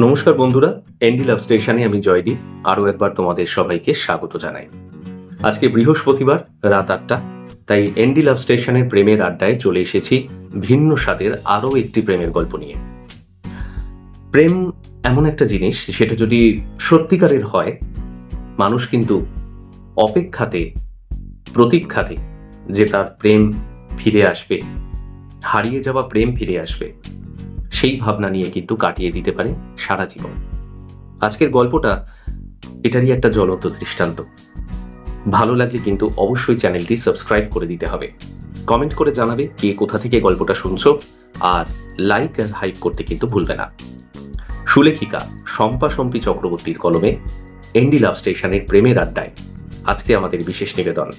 নমস্কার বন্ধুরা, এনডি লাভ স্টেশনে আমি জয়দীপ আরও একবার তোমাদের সবাইকে স্বাগত জানাই। আজকে বৃহস্পতিবার রাত 8টা, তাই এনডি লাভ স্টেশনের প্রেমের আড্ডায় চলে এসেছি ভিন্ন স্বাদের আরও একটি প্রেমের গল্প নিয়ে। প্রেম এমন একটা জিনিস, সেটা যদি সত্যিকারের হয়, মানুষ কিন্তু অপেক্ষাতে, প্রতীক্ষাতে যে তার প্রেম ফিরে আসবে, হারিয়ে যাওয়া প্রেম ফিরে আসবে, সেই ভাবনা নিয়ে কিন্তু কাটিয়ে দিতে পারে সারা জীবন। আজকের গল্পটা এটারই একটা জ্বলন্ত দৃষ্টান্ত। ভালো লাগলে কিন্তু অবশ্যই চ্যানেলটি সাবস্ক্রাইব করে দিতে হবে। কমেন্ট করে জানাবে কে কোথা থেকে গল্পটা শুনছো, আর লাইক আর হাইপ করতে কিন্তু ভুলবে না। সুলেখিকা শম্পা শম্পী চক্রবর্তীর কলমে এনডি লাভ স্টেশনের প্রেমের আড্ডায় আজকে আমাদের বিশেষ নিবেদন,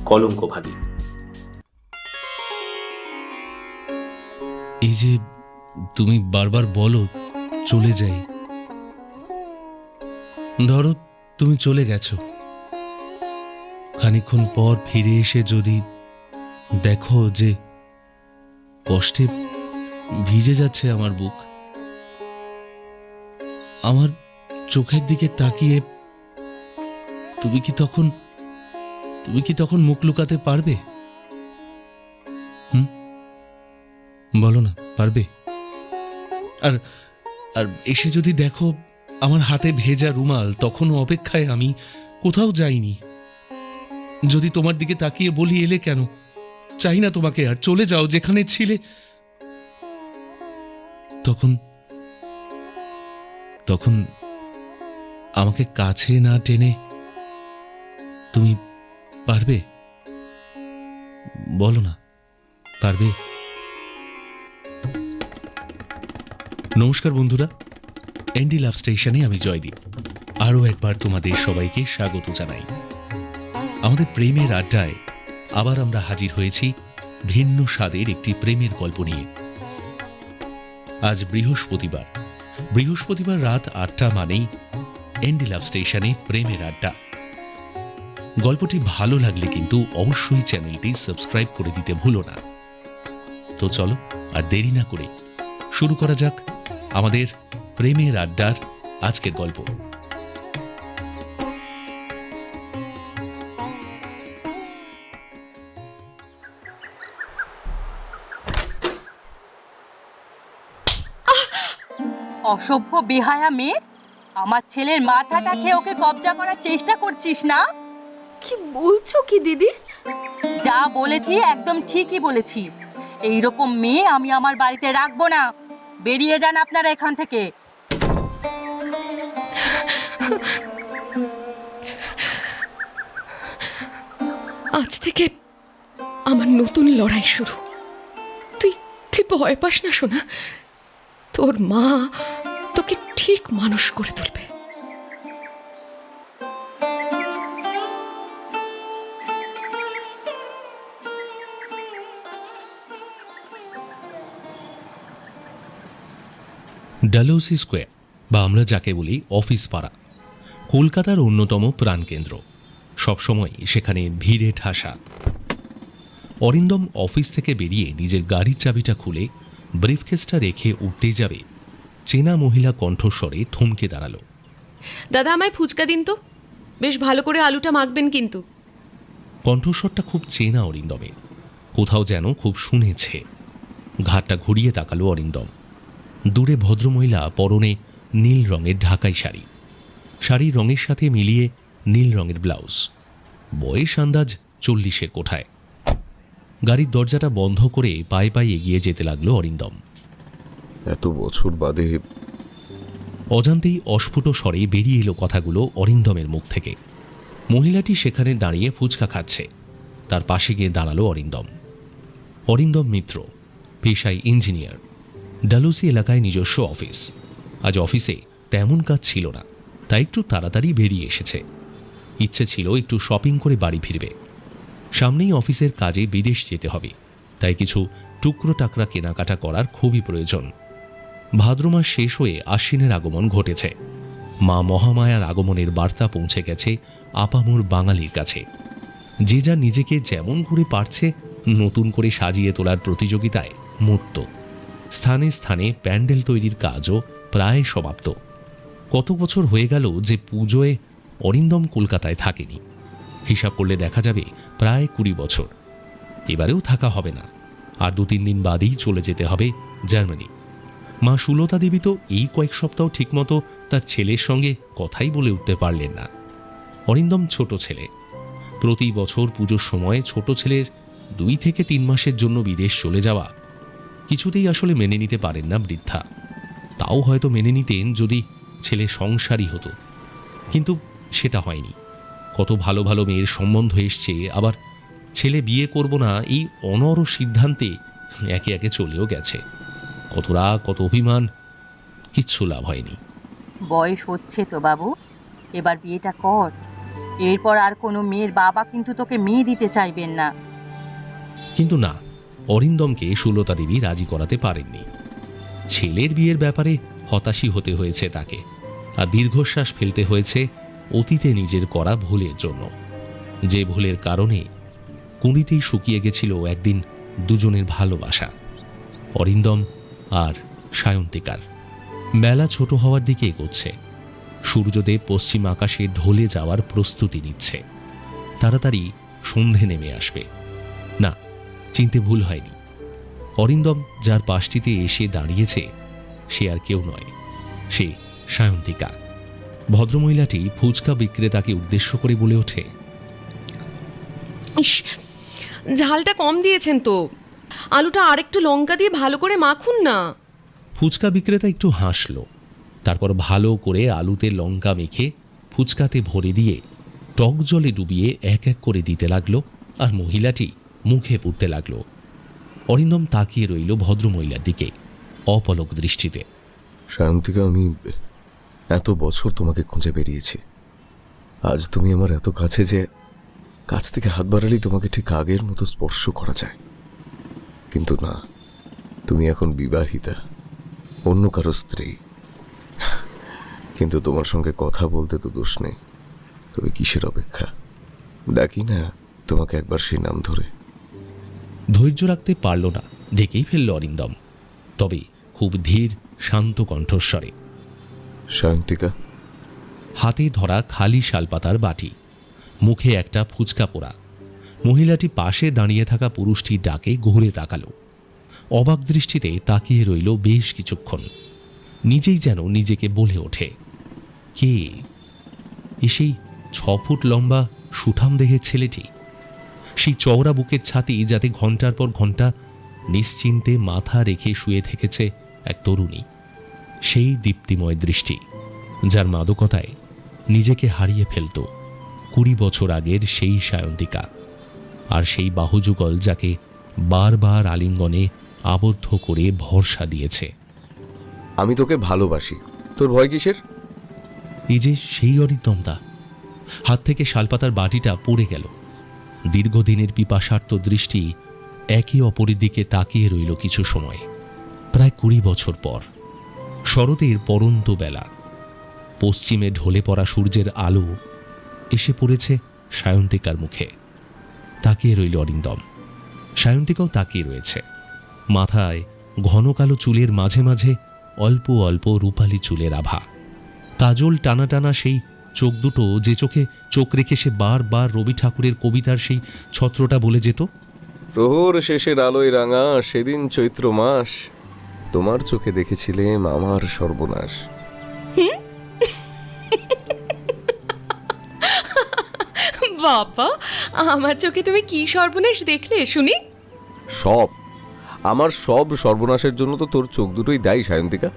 কলঙ্কভাগী। এই যে তুমি বারবার বলো চলে যাই, ধরো তুমি চলে গেছো, খানিকক্ষণ পর ফিরে এসে যদি দেখো যে কষ্টে ভিজে যাচ্ছে আমার বুক, আমার চোখের দিকে তাকিয়ে তুমি কি তখন মুখ লুকাতে পারবে? বলো না, পারবে? আর আর এসে যদি দেখো আমার হাতে ভেজা রুমাল, তখনও অপেক্ষায় আমি কোথাও যাইনি। যদি তোমার দিকে তাকিয়ে বলি এলে কেন, চাই না তোমাকে, আর চলে যাও যেখানে ছিলে, তখন তখন আমাকে কাছে না টেনে তুমি পারবে? বলো না, পারবে? নমস্কার বন্ধুরা, এনডি লাভ স্টেশনে আমি জয়দীপ আরও একবার তোমাদের সবাইকে স্বাগত জানাই। আমাদের প্রেমের আড্ডায় আবার আমরা হাজির হয়েছি ভিন্ন স্বাদের একটি প্রেমের গল্প নিয়ে। আজ বৃহস্পতিবার রাত 8টা মানেই এনডি লাভ স্টেশনে প্রেমের আড্ডা। গল্পটি ভালো লাগলে কিন্তু অবশ্যই চ্যানেলটি সাবস্ক্রাইব করে দিতে ভুলো না। তো চলো আর দেরি না করে শুরু করা যাক আমাদের প্রেমের আড্ডার আজকের গল্প। অসভ্য বেহায়া মেয়ে, আমার ছেলের মাথাটা খেয়ে ওকে কবজা করার চেষ্টা করছিস না? কি বলছো কি দিদি? যা বলেছি একদম ঠিকই বলেছি। এইরকম মেয়ে আমি আমার বাড়িতে রাখবো না। বেরিয়ে যান আপনারা এখান থেকে। আজ থেকে আমার নতুন লড়াই শুরু। তুই তুই ভয় পাস না সোনা, তোর মা তোকে ঠিক মানুষ করে তুলবে। ডালহৌসি স্কোয়ার, বা আমরা যাকে বলি অফিস পাড়া, কলকাতার অন্যতম প্রাণকেন্দ্র। সবসময় সেখানে ভিড়ে ঠাসা। অরিন্দম অফিস থেকে বেরিয়ে নিজের গাড়ির চাবিটা খুলে ব্রিফকেসটা রেখে উঠতে যাবে, চেনা মহিলা কণ্ঠস্বরে থমকে দাঁড়ালো। দাদা, আমায় ফুচকা দিন তো, বেশ ভালো করে আলুটা মাখবেন কিন্তু। কণ্ঠস্বরটা খুব চেনা অরিন্দমের, কোথাও যেন খুব শুনেছে। ঘাটটা ঘুরিয়ে তাকালো অরিন্দম। দূরে ভদ্রমহিলা, পরনে নীল রঙের ঢাকাই শাড়ি, শাড়ির রঙের সাথে মিলিয়ে নীল রঙের ব্লাউজ, বয়স আন্দাজ 40-এর কোঠায়। গাড়ির দরজাটা বন্ধ করে পায়ে পায়ে এগিয়ে যেতে লাগলো অরিন্দম। এত বছর বাদে। অজান্তেই অস্ফুট স্বরে বেরিয়ে এলো কথাগুলো অরিন্দমের মুখ থেকে। মহিলাটি সেখানে দাঁড়িয়ে ফুচকা খাচ্ছে, তার পাশে গিয়ে দাঁড়ালো অরিন্দম। অরিন্দম মিত্র, পেশায় ইঞ্জিনিয়ার, ডালহৌসি এলাকায় নিজস্ব অফিস। আজ অফিসে তেমন কাজ ছিল না, তাই একটু তাড়াতাড়ি বেরিয়ে এসেছে। ইচ্ছে ছিল একটু শপিং করে বাড়ি ফিরবে। সামনেই অফিসের কাজে বিদেশ যেতে হবে, তাই কিছু টুকরো টাকরা কেনাকাটা করার খুবই প্রয়োজন। ভাদ্র মাস শেষ হয়ে আশ্বিনের আগমন ঘটেছে। মা মহামায়ার আগমনের বার্তা পৌঁছে গেছে আপামোর বাঙালির কাছে। যে যা নিজেকে যেমন করে পারছে নতুন করে সাজিয়ে তোলার প্রতিযোগিতায় মত্ত। স্থানে স্থানে প্যান্ডেল তৈরির কাজও প্রায় সমাপ্ত। কত বছর হয়ে গেল যে পুজোয় অরিন্দম কলকাতায় থাকেনি। হিসাব করলে দেখা যাবে প্রায় 20 বছর। এবারেও থাকা হবে না, আর 2-3 দিন বাদেই চলে যেতে হবে জার্মানি। মা সুলতা দেবী তো এই কয়েক সপ্তাহ ঠিকমতো তার ছেলের সঙ্গে কথাই বলে উঠতে পারলেন না। অরিন্দম ছোট ছেলে। প্রতি বছর পুজোর সময় ছোট ছেলের 2 থেকে 3 মাসের জন্য বিদেশ চলে যাওয়া কিছুতেই আসলে মেনে নিতে পারেন না বৃদ্ধা। তাও হয়তো মেনে নিতেন যদি ছেলে সংসারী হতো, কিন্তু সেটা হয়নি। কত ভালো ভালো মেয়ের সম্বন্ধ এসছে, আবার ছেলে বিয়ে করব না এই অনড় সিদ্ধান্তে একে একে চলেও গেছে। কত রাগ, কত অভিমান, কিচ্ছু লাভ হয়নি। বয়স হচ্ছে তো বাবু, এবার বিয়েটা কর। এরপর আর কোনো মেয়ের বাবা কিন্তু তোকে মেয়ে দিতে চাইবেন না। কিন্তু না, অরিন্দমকে সুলতা দেবী রাজি করাতে পারেননি। ছেলের বিয়ের ব্যাপারে হতাশই হতে হয়েছে তাকে, আর দীর্ঘশ্বাস ফেলতে হয়েছে অতীতে নিজের করা ভুলের জন্য, যে ভুলের কারণে কুঁড়িতেই শুকিয়ে গেছিল একদিন দুজনের ভালোবাসা, অরিন্দম আর সায়ন্তিকার। বেলা ছোট হওয়ার দিকে এগোচ্ছে। সূর্যদেব পশ্চিম আকাশে ঢলে যাওয়ার প্রস্তুতি নিচ্ছে। তাড়াতাড়ি সন্ধে নেমে আসবে। না, চিনতে ভুল হয়নি। অরিন্দম যার পাশটিতে এসে দাঁড়িয়েছে সে আর কেউ নয়, সে সায়ন্তিকা। ভদ্রমহিলাটি ফুচকা বিক্রেতাকে উদ্দেশ্য করে বলে ওঠে, ইস, ঝালটা কম দিয়েছেন তো। আলুটা আরেকটু লঙ্কা দিয়ে ভালো করে মাখুন না। ফুচকা বিক্রেতা একটু হাসল, তারপর ভালো করে আলুতে লঙ্কা মেখে ফুচকাতে ভরে দিয়ে টক জলে ডুবিয়ে এক এক করে দিতে লাগলো, আর মহিলাটি মুখে পুড়তে লাগলো। অরিন্দম তাকিয়ে রইল ভদ্রমহিলার দিকে অপলক দৃষ্টিতে। সায়ন্তিকা, আমি এত বছর তোমাকে খুঁজে বেরিয়েছি। আজ তুমি আমার এত কাছে যে কাছ থেকে হাত বাড়ালেই তোমাকে ঠিক আগের মতো স্পর্শ করা যায়। কিন্তু না, তুমি এখন বিবাহিতা, অন্য কারো স্ত্রী। কিন্তু তোমার সঙ্গে কথা বলতে তো দোষ নেই। তবে কিসের অপেক্ষা? ডাকি না তোমাকে একবার সেই নাম ধরে। ধৈর্য রাখতে পারল না, ডেকেই ফেলল অরিন্দম, তবে খুব ধীর শান্ত কণ্ঠস্বরে। সায়ন্তিকা। হাতে ধরা খালি শালপাতার বাটি, মুখে একটা ফুচকা পোড়া। মহিলাটি পাশে দাঁড়িয়ে থাকা পুরুষটির ডাকে ঘুরে তাকালো। অবাক দৃষ্টিতে তাকিয়ে রইল বেশ কিছুক্ষণ। নিজেই যেন নিজেকে বলে ওঠে, কে সেই 6 ফুট লম্বা সুঠাম দেহের ছেলেটি? সেই চওড়া বুকের ছাতি যাতে ঘন্টার পর ঘন্টা নিশ্চিন্তে মাথা রেখে শুয়ে থেকেছে এক তরুণী। সেই দীপ্তিময় দৃষ্টি যার মাদকতায় নিজেকে হারিয়ে ফেলত 20 বছর আগের সেই সায়ন্তিকা। আর সেই বাহুযুগল যাকে বারবার আলিঙ্গনে আবদ্ধ করে ভরসা দিয়েছে। আমি তোকে ভালোবাসি, তোর ভয় কিসের? এই যে সেই অরিন্দমদা। হাত থেকে শালপাতার বাটিটা পড়ে গেল। দীর্ঘদিনের পিপাসার্ত দৃষ্টি একে অপরের দিকে তাকিয়ে রইল কিছু সময়। প্রায় 20 বছর পর শরতের পরন্ত বেলা, পশ্চিমে ঢলে পড়া সূর্যের আলো এসে পড়েছে সায়ন্তিকার মুখে। তাকিয়ে রইল অরিন্দম। সায়ন্তিকাও তাকিয়ে রয়েছে। মাথায় ঘন কালো চুলের মাঝে মাঝে অল্প অল্প রূপালি চুলের আভা। কাজল টানা টানা সেই চোখ দুটো, যে চোখে চোখ রেখে সে বারবার রবি ঠাকুরের কবিতার সেই ছত্রটা বলে যেত, প্রহর শেষের আলোয় রাঙা সেদিন চৈত্র মাস, তোমার চোখে দেখেছিলেম আমার সর্বনাশ। বাবা, আমার চোখে তুমি কি সর্বনাশ দেখলে শুনি? সব, আমার সব সর্বনাশের জন্য তো তোর চোখ দুটোই দায়ী সায়ন্তিকা।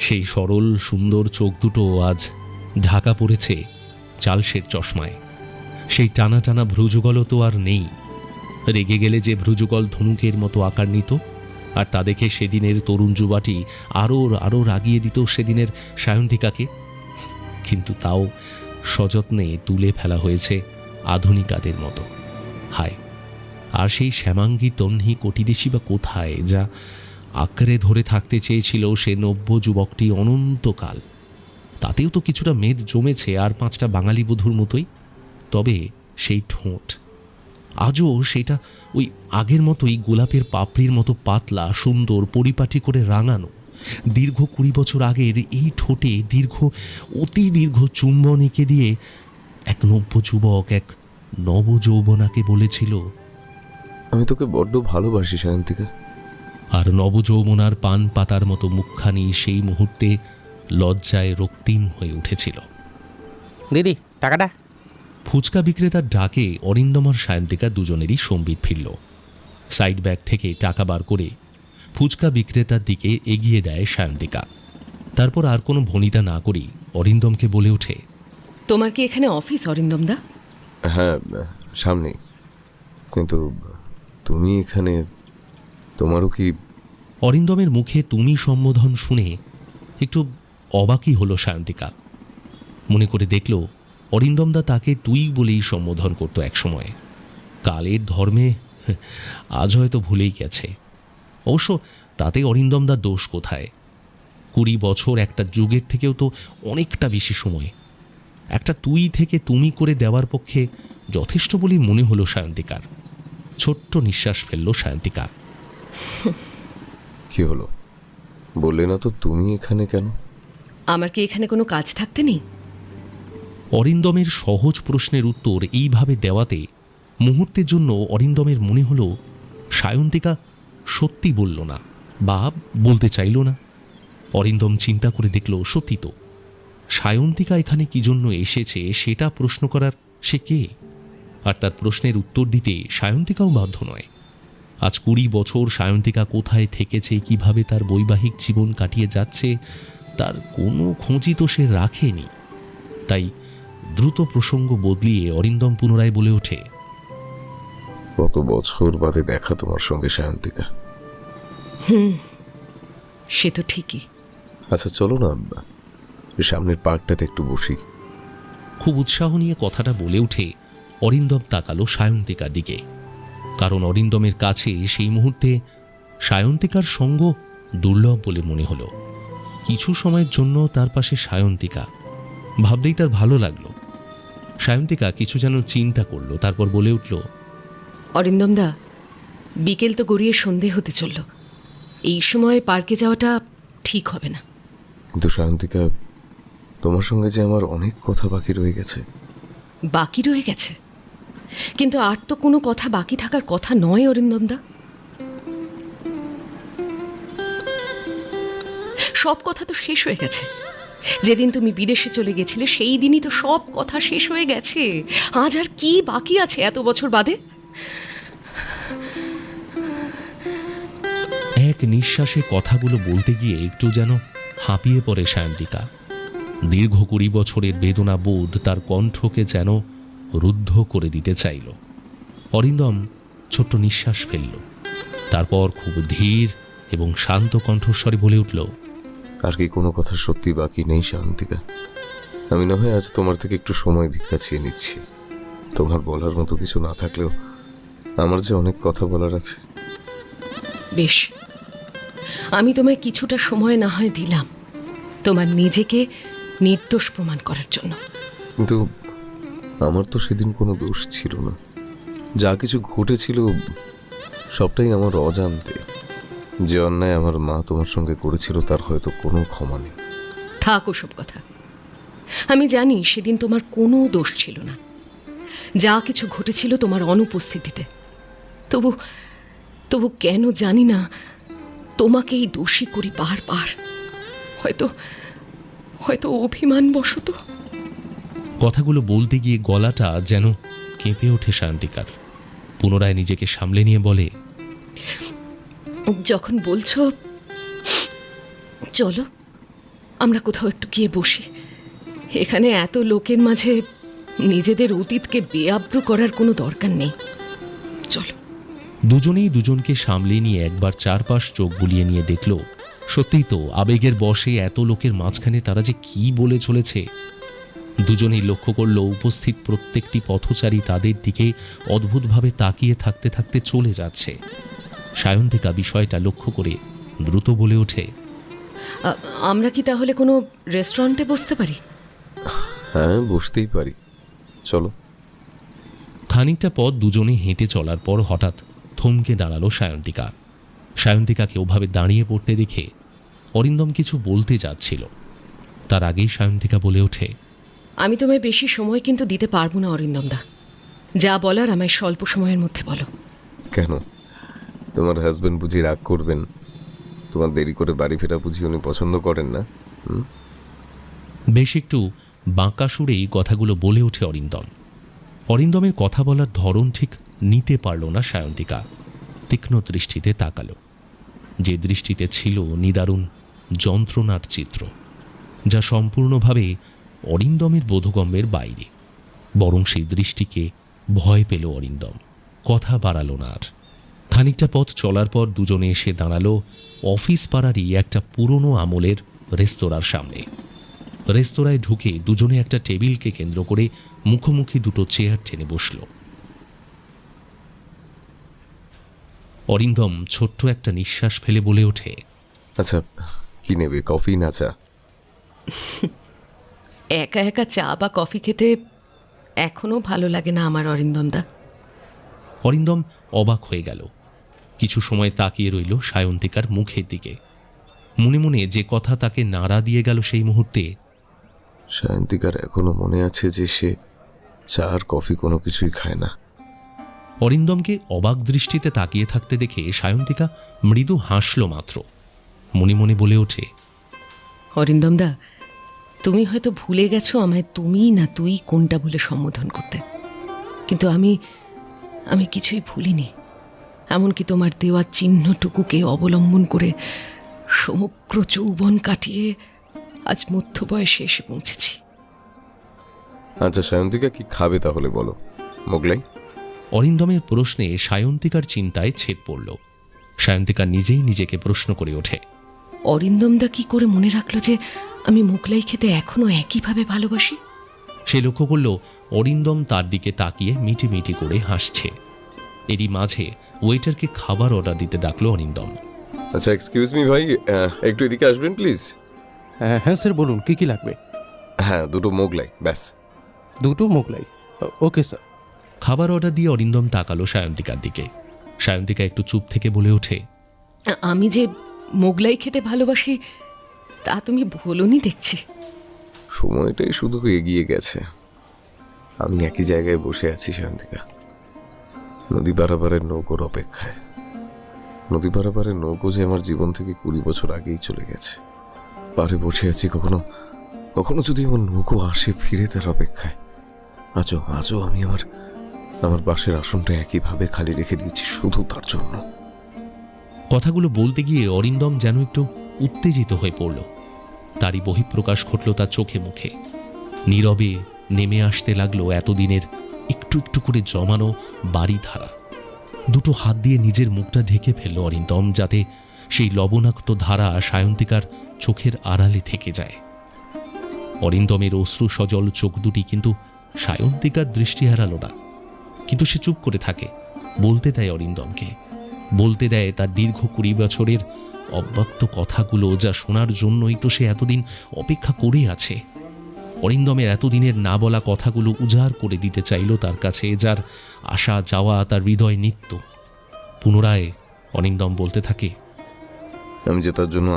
সেই সরল সুন্দর চোখ দুটো আজ ঢাকা পড়েছে চালসের চশমায়। সেই টানা টানা ভ্রুযুগলও তো আর নেই। রেগে গেলে যে ভ্রুযুগল ধনুকের মতো আকার নিত, আর তা দেখে সেদিনের তরুণ যুবাটি আরও আরও রাগিয়ে দিত সেদিনের সায়ন্তিকাকে। কিন্তু তাও সযত্নে তুলে ফেলা হয়েছে আধুনিকাদের মতো। হায়, আর সেই শ্যামাঙ্গী তন্হি কটিদেশী বা কোথায়, যা আঁকড়ে ধরে থাকতে চেয়েছিল সে নব্য যুবকটি অনন্তকাল। তাতেও তো কিছুটা মেদ জমেছে আর 5টা বাঙালি বধূর মতোই। তবে সেই ঠোঁট, আজও সেটা ওই আগের মতোই গোলাপের পাপড়ির মতো পাতলা, সুন্দর, পরিপাটি করে রাঙানো। দীর্ঘ 20 বছর আগের এই ঠোঁটে অতি দীর্ঘ চুম্বন এঁকে দিয়ে এক নব্য যুবক, এক নবযৌবনাকে বলেছিল, আমি তোকে বড্ড ভালোবাসি সায়ন্তিকা। আর নবযৌবনার পান পাতার মতো মুখখানি সেই মুহূর্তে লজ্জায় রক্তিম হয়ে উঠেছিল। দিদি টাকাটা। ফুচকা বিক্রেতার ডাকে অরিন্দম আর সায়ন্তিকা দুজনেরই সম্বিত ফিরল। সাইড ব্যাগ থেকে টাকা বার করে ফুচকা বিক্রেতার দিকে এগিয়ে দেয় সায়ন্তিকা। তারপর আর কোনো ভনিতা না করেই অরিন্দমকে বলে ওঠে, তোমার কি এখানে অফিস অরিন্দম দা? হ্যাঁ, সামনে। কিন্তু তুমি এখানে, তোমারও কি? অরিন্দমের মুখে তুমি সম্বোধন শুনে একটু অবাকই হলো সায়ন্তিকা। মনে করে দেখল অরিন্দমদা তাকে তুই বলেই সম্বোধন করতো একসময়। কালের ধর্মে আজ হয়তো ভুলেই গেছে। অবশ্য তাতে অরিন্দমদার দোষ কোথায়? 20 বছর একটা যুগের থেকেও তো অনেকটা বেশি সময়। একটা তুই থেকে তুমি করে দেওয়ার পক্ষে যথেষ্ট বলেই মনে হলো সায়ন্তিকার। ছোট্ট নিঃশ্বাস ফেলল সায়ন্তিকা। কি হলো, বললে না তো তুমি এখানে কেন? আমার কি এখানে কোনো কাজ থাকতে নেই? অরিন্দমের সহজ প্রশ্নের উত্তর এইভাবে দেওয়াতে মুহূর্তের জন্য অরিন্দমের মনে হলো সায়ন্তিকা সত্যি বলল না বা বলতে চাইল না। অরিন্দম চিন্তা করে দেখল, সত্যি তো, সায়ন্তিকা এখানে কি জন্য এসেছে সেটা প্রশ্ন করার সে কে? আর তার প্রশ্নের উত্তর দিতে সায়ন্তিকাও বাধ্য নয়। আজ 20 বছর সায়ন্তিকা কোথায় থেকেছে, কিভাবে তার বৈবাহিক জীবন কাটিয়ে যাচ্ছে, তার কোনো খোঁজই তো সে রাখেনি। তাই দ্রুত প্রসঙ্গ বদলিয়ে অরিন্দম পুনরায় বলে ওঠে, কত বছর বাদে দেখা তোমার সঙ্গে সায়ন্তিকা। সে তো ঠিকই। আচ্ছা চলো না, সামনের পার্কটাতে একটু বসি। খুব উৎসাহ নিয়ে কথাটা বলে উঠে অরিন্দম তাকালো সায়ন্তিকার দিকে। কারণ অরিন্দমের কাছে সেই মুহূর্তে সায়ন্তিকার সঙ্গ দুর্লভ বলে মনে হলো। কিছু সময়ের জন্য তার পাশে সায়ন্তিকা ভাবতেই তার ভালো লাগলো। সায়ন্তিকা কিছু যেন চিন্তা করলো, তারপর বলে উঠল, অরিন্দম দা, বিকেল তো গড়িয়ে সন্ধে হতে চলল। এই সময় পার্কে যাওয়াটা ঠিক হবে না। কিন্তু সায়ন্তিকা, তোমার সঙ্গে যে আমার অনেক কথা বাকি রয়ে গেছে। বাকি রয়ে গেছে? কিন্তু আর তো কোনো কথা বাকি থাকার কথা নয় অরিন্দম দা। সব কথা তো শেষ হয়ে গেছে। যেদিন তুমি বিদেশে চলে গেছিলে সেই দিনই তো সব কথা শেষ হয়ে গেছে। আজ আর কি বাকি আছে এত বছর বাদে? এক নিঃশ্বাসে কথাগুলো বলতে গিয়ে একটু যেন হাঁপিয়ে পড়ে সায়ন্তিকা। দীর্ঘ 20 বছরের বেদনা বোধ তার কণ্ঠকে যেন রুদ্ধ করে দিতে চাইল। অরিন্দম ছোট্ট নিঃশ্বাস ফেলল, তারপর খুব ধীর এবং শান্ত কণ্ঠস্বরে বলে উঠল, আর কি কোনো কথা সত্যি বাকি নেই সায়ন্তিকা? আমি না হয় আজ তোমার থেকে একটু সময় ভিক্ষা চেয়ে নিচ্ছি। তোমার বলার মতো কিছু না থাকলেও আমার যে অনেক কথা বলার আছে। বেশ, আমি তোমায় কিছুটা সময় না হয় দিলাম, তোমার নিজেকে নির্দোষ প্রমাণ করার জন্য। কিন্তু আমার তো সেদিন কোনো দোষ ছিল না। যা কিছু ঘটেছিল সবটাই আমার অজান্তে। যে অন্যায় আমার মা তোমার সঙ্গে করেছিল তার হয়তো কোনো ক্ষমা নেই। থাক ওসব কথা। আমি জানি সেদিন তোমার কোনো দোষ ছিল না। যা কিছু ঘটেছিল তোমার অনুপস্থিতিতে। তবু তবু কেন জানি না তোমাকেই দোষী করি বারবার। হয়তো হয়তো অভিমানবশত। কথাগুলো বলতে গিয়ে গলাটা যেন কেঁপে ওঠে সায়ন্তিকার। পুনরায় নিজেকে সামলে নিয়ে বলে, যখন বলছো চলো আমরা কোথাও একটু গিয়ে বসি, এখানে এত লোকের মাঝে নিজেদের অতীতকে বেআব্রু করার কোনো দরকার নেই। চলো। দুজনেই দুজনকে সামলে নিয়ে একবার চারপাশ চোখ বুলিয়ে নিয়ে দেখল, সত্যিই তো আবেগের বশে এত লোকের মাঝখানে তারা যে কি বলে চলেছে। দুজনেই লক্ষ্য করল উপস্থিত প্রত্যেকটি পথচারী তাদের দিকে অদ্ভুতভাবে তাকিয়ে থাকতে থাকতে চলে যাচ্ছে। সায়ন্তিকা বিষয়টা লক্ষ্য করে দ্রুত বলে ওঠে, আমরা কি তাহলে কোনো রেস্টুরেন্টে বসতে পারি? হ্যাঁ, বসতেই পারি, চলো। খানিকটা পথ দুজনে হেঁটে চলার পর হঠাৎ থমকে দাঁড়ালো সায়ন্তিকা। সায়ন্তিকাকে ওভাবে দাঁড়িয়ে পড়তে দেখে অরিন্দম কিছু বলতে যাচ্ছিল, তার আগেই সায়ন্তিকা বলে ওঠে, আমি তোমায় বেশি সময় কিন্তু দিতে পারবো না অরিন্দমদা। যা বলার আমায় স্বল্প সময়ের মধ্যে বলো। কেন? তোমার হাজবেন্ড বুঝি রাগ করবেন? তোমার দেরি করে বাড়ি ফেরা বুঝি উনি পছন্দ করেন না? বেশ একটু বাঁকা সুরেই কথাগুলো বলে ওঠে অরিন্দম। অরিন্দমের কথা বলার ধরন ঠিক নিতে পারল না সায়ন্তিকা। তীক্ষ্ণ দৃষ্টিতে তাকালো, যে দৃষ্টিতে ছিল নিদারুণ যন্ত্রণার চিত্র, যা সম্পূর্ণভাবে অরিন্দমের বোধগম্যের বাইরে। বরং সেই দৃষ্টিকে ভয় পেল অরিন্দম, কথা বাড়ালো না আর। খানিকটা পথ চলার পর দুজনে এসে দাঁড়ালো অফিস পাড়ারই একটা পুরনো আমলের রেস্তোরাঁর সামনে। রেস্তোরাঁয় ঢুকে দুজনে একটা টেবিলকে কেন্দ্র করে মুখোমুখি দুটো চেয়ার টেনে বসল। অরিন্দম ছোট্ট একটা নিঃশ্বাস ফেলে বলে ওঠে, আচ্ছা, কি নেবে, কফি না চা? একা একা চা বা কফি খেতে এখনো ভালো লাগে না আমার অরিন্দমদা। অরিন্দম অবাক হয়ে গেল। কিছু সময় তাকিয়ে রইল সায়ন্তিকার মুখের দিকে। মনে মনে যে কথা তাকে নাড়া দিয়ে গেল সেই মুহূর্তে, সায়ন্তিকার এখনো মনে আছে যে সে চা আর কফি কোনো কিছুই খায় না। অরিন্দমকে অবাক দৃষ্টিতে তাকিয়ে থাকতে দেখে সায়ন্তিকা মৃদু হাসল মাত্র। মনে মনে বলে ওঠে, অরিন্দমদা, তুমি হয়তো ভুলে গেছো আমায় তুমি না তুই কোনটা বলে সম্বোধন করতে, কিন্তু আমি কিছুই ভুলিনি। এমনকি তোমার দেওয়া চিহ্নটুকুকে অবলম্বন করে সমগ্র যৌবন কাটিয়ে আজ মধ্য বয়সে এসে পৌঁছেছি। আচ্ছা সায়ন্তিকা, কি খাবে তাহলে বলো? মোগলাই? অরিন্দমের প্রশ্নে সায়ন্তিকার চিন্তায় ছেদ পড়ল। সায়ন্তিকা নিজেই নিজেকে প্রশ্ন করে ওঠে, অরিন্দমদা কি করে মনে রাখলো যে আমি মোগলাই খেতে এখনো একইভাবে ভালোবাসি? সে লক্ষ্য করল অরিন্দম তার দিকে তাকিয়ে মিটি মিটি করে হাসছে। এরই মাঝে ওয়েটারকে খাবার অর্ডার দিতে ডাকলো অরিন্দম। আচ্ছা, এক্সকিউজ মি ভাই, একটু এদিকে আসবেন প্লিজ। হ্যাঁ স্যার, বলুন কি কি লাগবে? হ্যাঁ, দুটো মোগলাই ব্যাস। দুটো মোগলাই, ওকে স্যার। খাবার অর্ডার দিয়ে অরিন্দম তাকালো সায়ন্তিকার দিকে। সায়ন্তিকা একটু চুপ থেকে বলে ওঠে, আমি যে মোগলাই খেতে ভালোবাসি তা তুমি ভুলোনি দেখছি। সময়টাই শুধু এগিয়ে গেছে। আমি একই জায়গায় বসে আছি সায়ন্তিকা, নদী পারাপারের নৌকোর অপেক্ষায়। নদী পারাপারের নৌকো যে আমার জীবন থেকে 20 বছর আগেই চলে গেছে। পারে বসে আছি, কখনো কখনো যদি আমার নৌকো আসে ফিরে তার অপেক্ষায়। আজও আমি আমার বাসের আসনটা একইভাবে খালি রেখে দিয়েছি শুধু তার জন্য। কথাগুলো বলতে গিয়ে অরিন্দম যেন একটু উত্তেজিত হয়ে পড়ল। তারই বহিঃপ্রকাশ ঘটল তার চোখে মুখে। নীরবে নেমে আসতে লাগলো এতদিনের একটু একটু করে জমানো বাড়ি ধারা। দুটো হাত দিয়ে নিজের মুখটা ঢেকে ফেলল অরিন্দম, যাতে সেই লবণাক্ত ধারা সায়ন্তিকার চোখের আড়ালে থেকে যায়। অরিন্দমের অশ্রু সজল চোখ দুটি কিন্তু সায়ন্তিকার দৃষ্টি হারালো না। কিন্তু সে চুপ করে থাকে, বলতে দেয় অরিন্দমকে, বলতে দেয় তার দীর্ঘ 20 বছরের অব্যক্ত কথাগুলো, যা শোনার জন্যই তো সে এতদিন অপেক্ষা করে আছে। অরিন্দমের এতদিনের না বলা কথাগুলো উজাড় করে দিতে চাইল তার কাছে, যার আসা যাওয়া তার হৃদয় নিত্য। পুনরায় অরিন্দম বলতে থাকে, আমি যে তার জন্য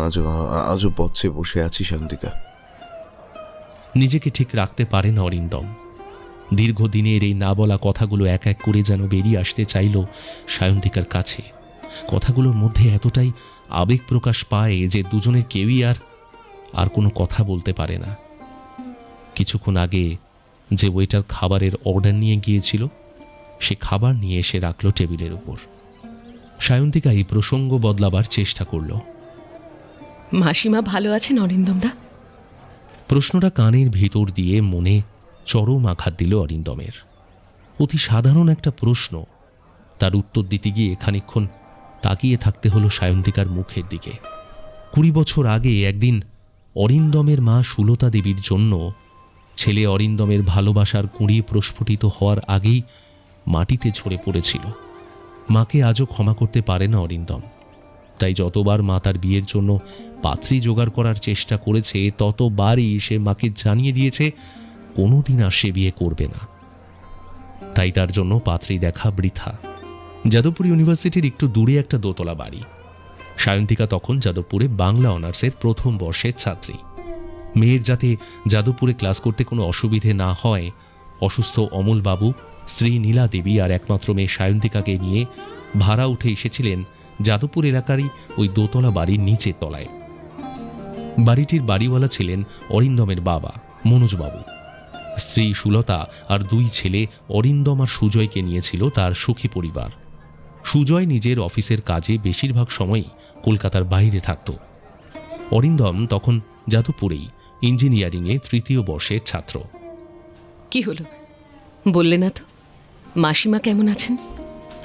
আজও পথে বসে আছি শান্তিকা। নিজেকে ঠিক রাখতে পারে না অরিন্দম। দীর্ঘদিনের এই না বলা কথাগুলো এক এক করে যেন বেরিয়ে আসতে চাইল সায়ন্তিকার কাছে। কথাগুলোর মধ্যে এতটাই আবেগ প্রকাশ পায় যে দুজনের কেউই আর কোনো কথা বলতে পারে না। কিছুক্ষণ আগে যে ওয়েটার খাবারের অর্ডার নিয়ে গিয়েছিল, সে খাবার নিয়ে এসে রাখলো টেবিলের উপর। সায়ন্তিকা এই প্রসঙ্গ বদলাবার চেষ্টা করল। মাসিমা ভালো আছেন অরিন্দমদা? প্রশ্নটা কানের ভিতর দিয়ে মনে চরম আঘাত দিল অরিন্দমের। অতি সাধারণ একটা প্রশ্ন, তার উত্তর দিতে গিয়ে খানিকক্ষণ তাকিয়ে থাকতে হলো সায়ন্তিকার মুখের দিকে। 20 বছর আগে একদিন অরিন্দমের মা সুলতা দেবীর জন্য ছেলে অরিন্দমের ভালোবাসার কুঁড়ি প্রস্ফুটিত হওয়ার আগেই মাটিতে ঝরে পড়েছিল। মাকে আজও ক্ষমা করতে পারে না অরিন্দম। তাই যতবার মা তার বিয়ের জন্য পাত্রী জোগাড় করার চেষ্টা করেছে, ততবারই সে মাকে জানিয়ে দিয়েছে কোনোদিন আর সে বিয়ে করবে না। তাই তার জন্য পাত্রী দেখা বৃথা। যাদবপুর ইউনিভার্সিটির একটু দূরে একটা দোতলা বাড়ি। সায়ন্তিকা তখন যাদবপুরে বাংলা অনার্সের প্রথম বর্ষের ছাত্রী। মেয়ের যাতে যাদবপুরে ক্লাস করতে কোনো অসুবিধে না হয়, অসুস্থ অমলবাবু, স্ত্রী নীলা দেবী আর একমাত্র মেয়ে সায়ন্তিকাকে নিয়ে ভাড়া উঠে এসেছিলেন যাদবপুর এলাকারই ওই দোতলা বাড়ির নিচের তলায়। বাড়িটির বাড়িওয়ালা ছিলেন অরিন্দমের বাবা মনোজবাবু। স্ত্রী সুলতা আর দুই ছেলে অরিন্দম আর সুজয়কে নিয়েছিল তার সুখী পরিবার। সুজয় নিজের অফিসের কাজে বেশিরভাগ সময়ই কলকাতার বাইরে থাকত। অরিন্দম তখন যাদবপুরেই ইঞ্জিনিয়ারিংয়ে তৃতীয় বর্ষের ছাত্র। কি হলো বললে না তো? মাসিমা কেমন আছেন?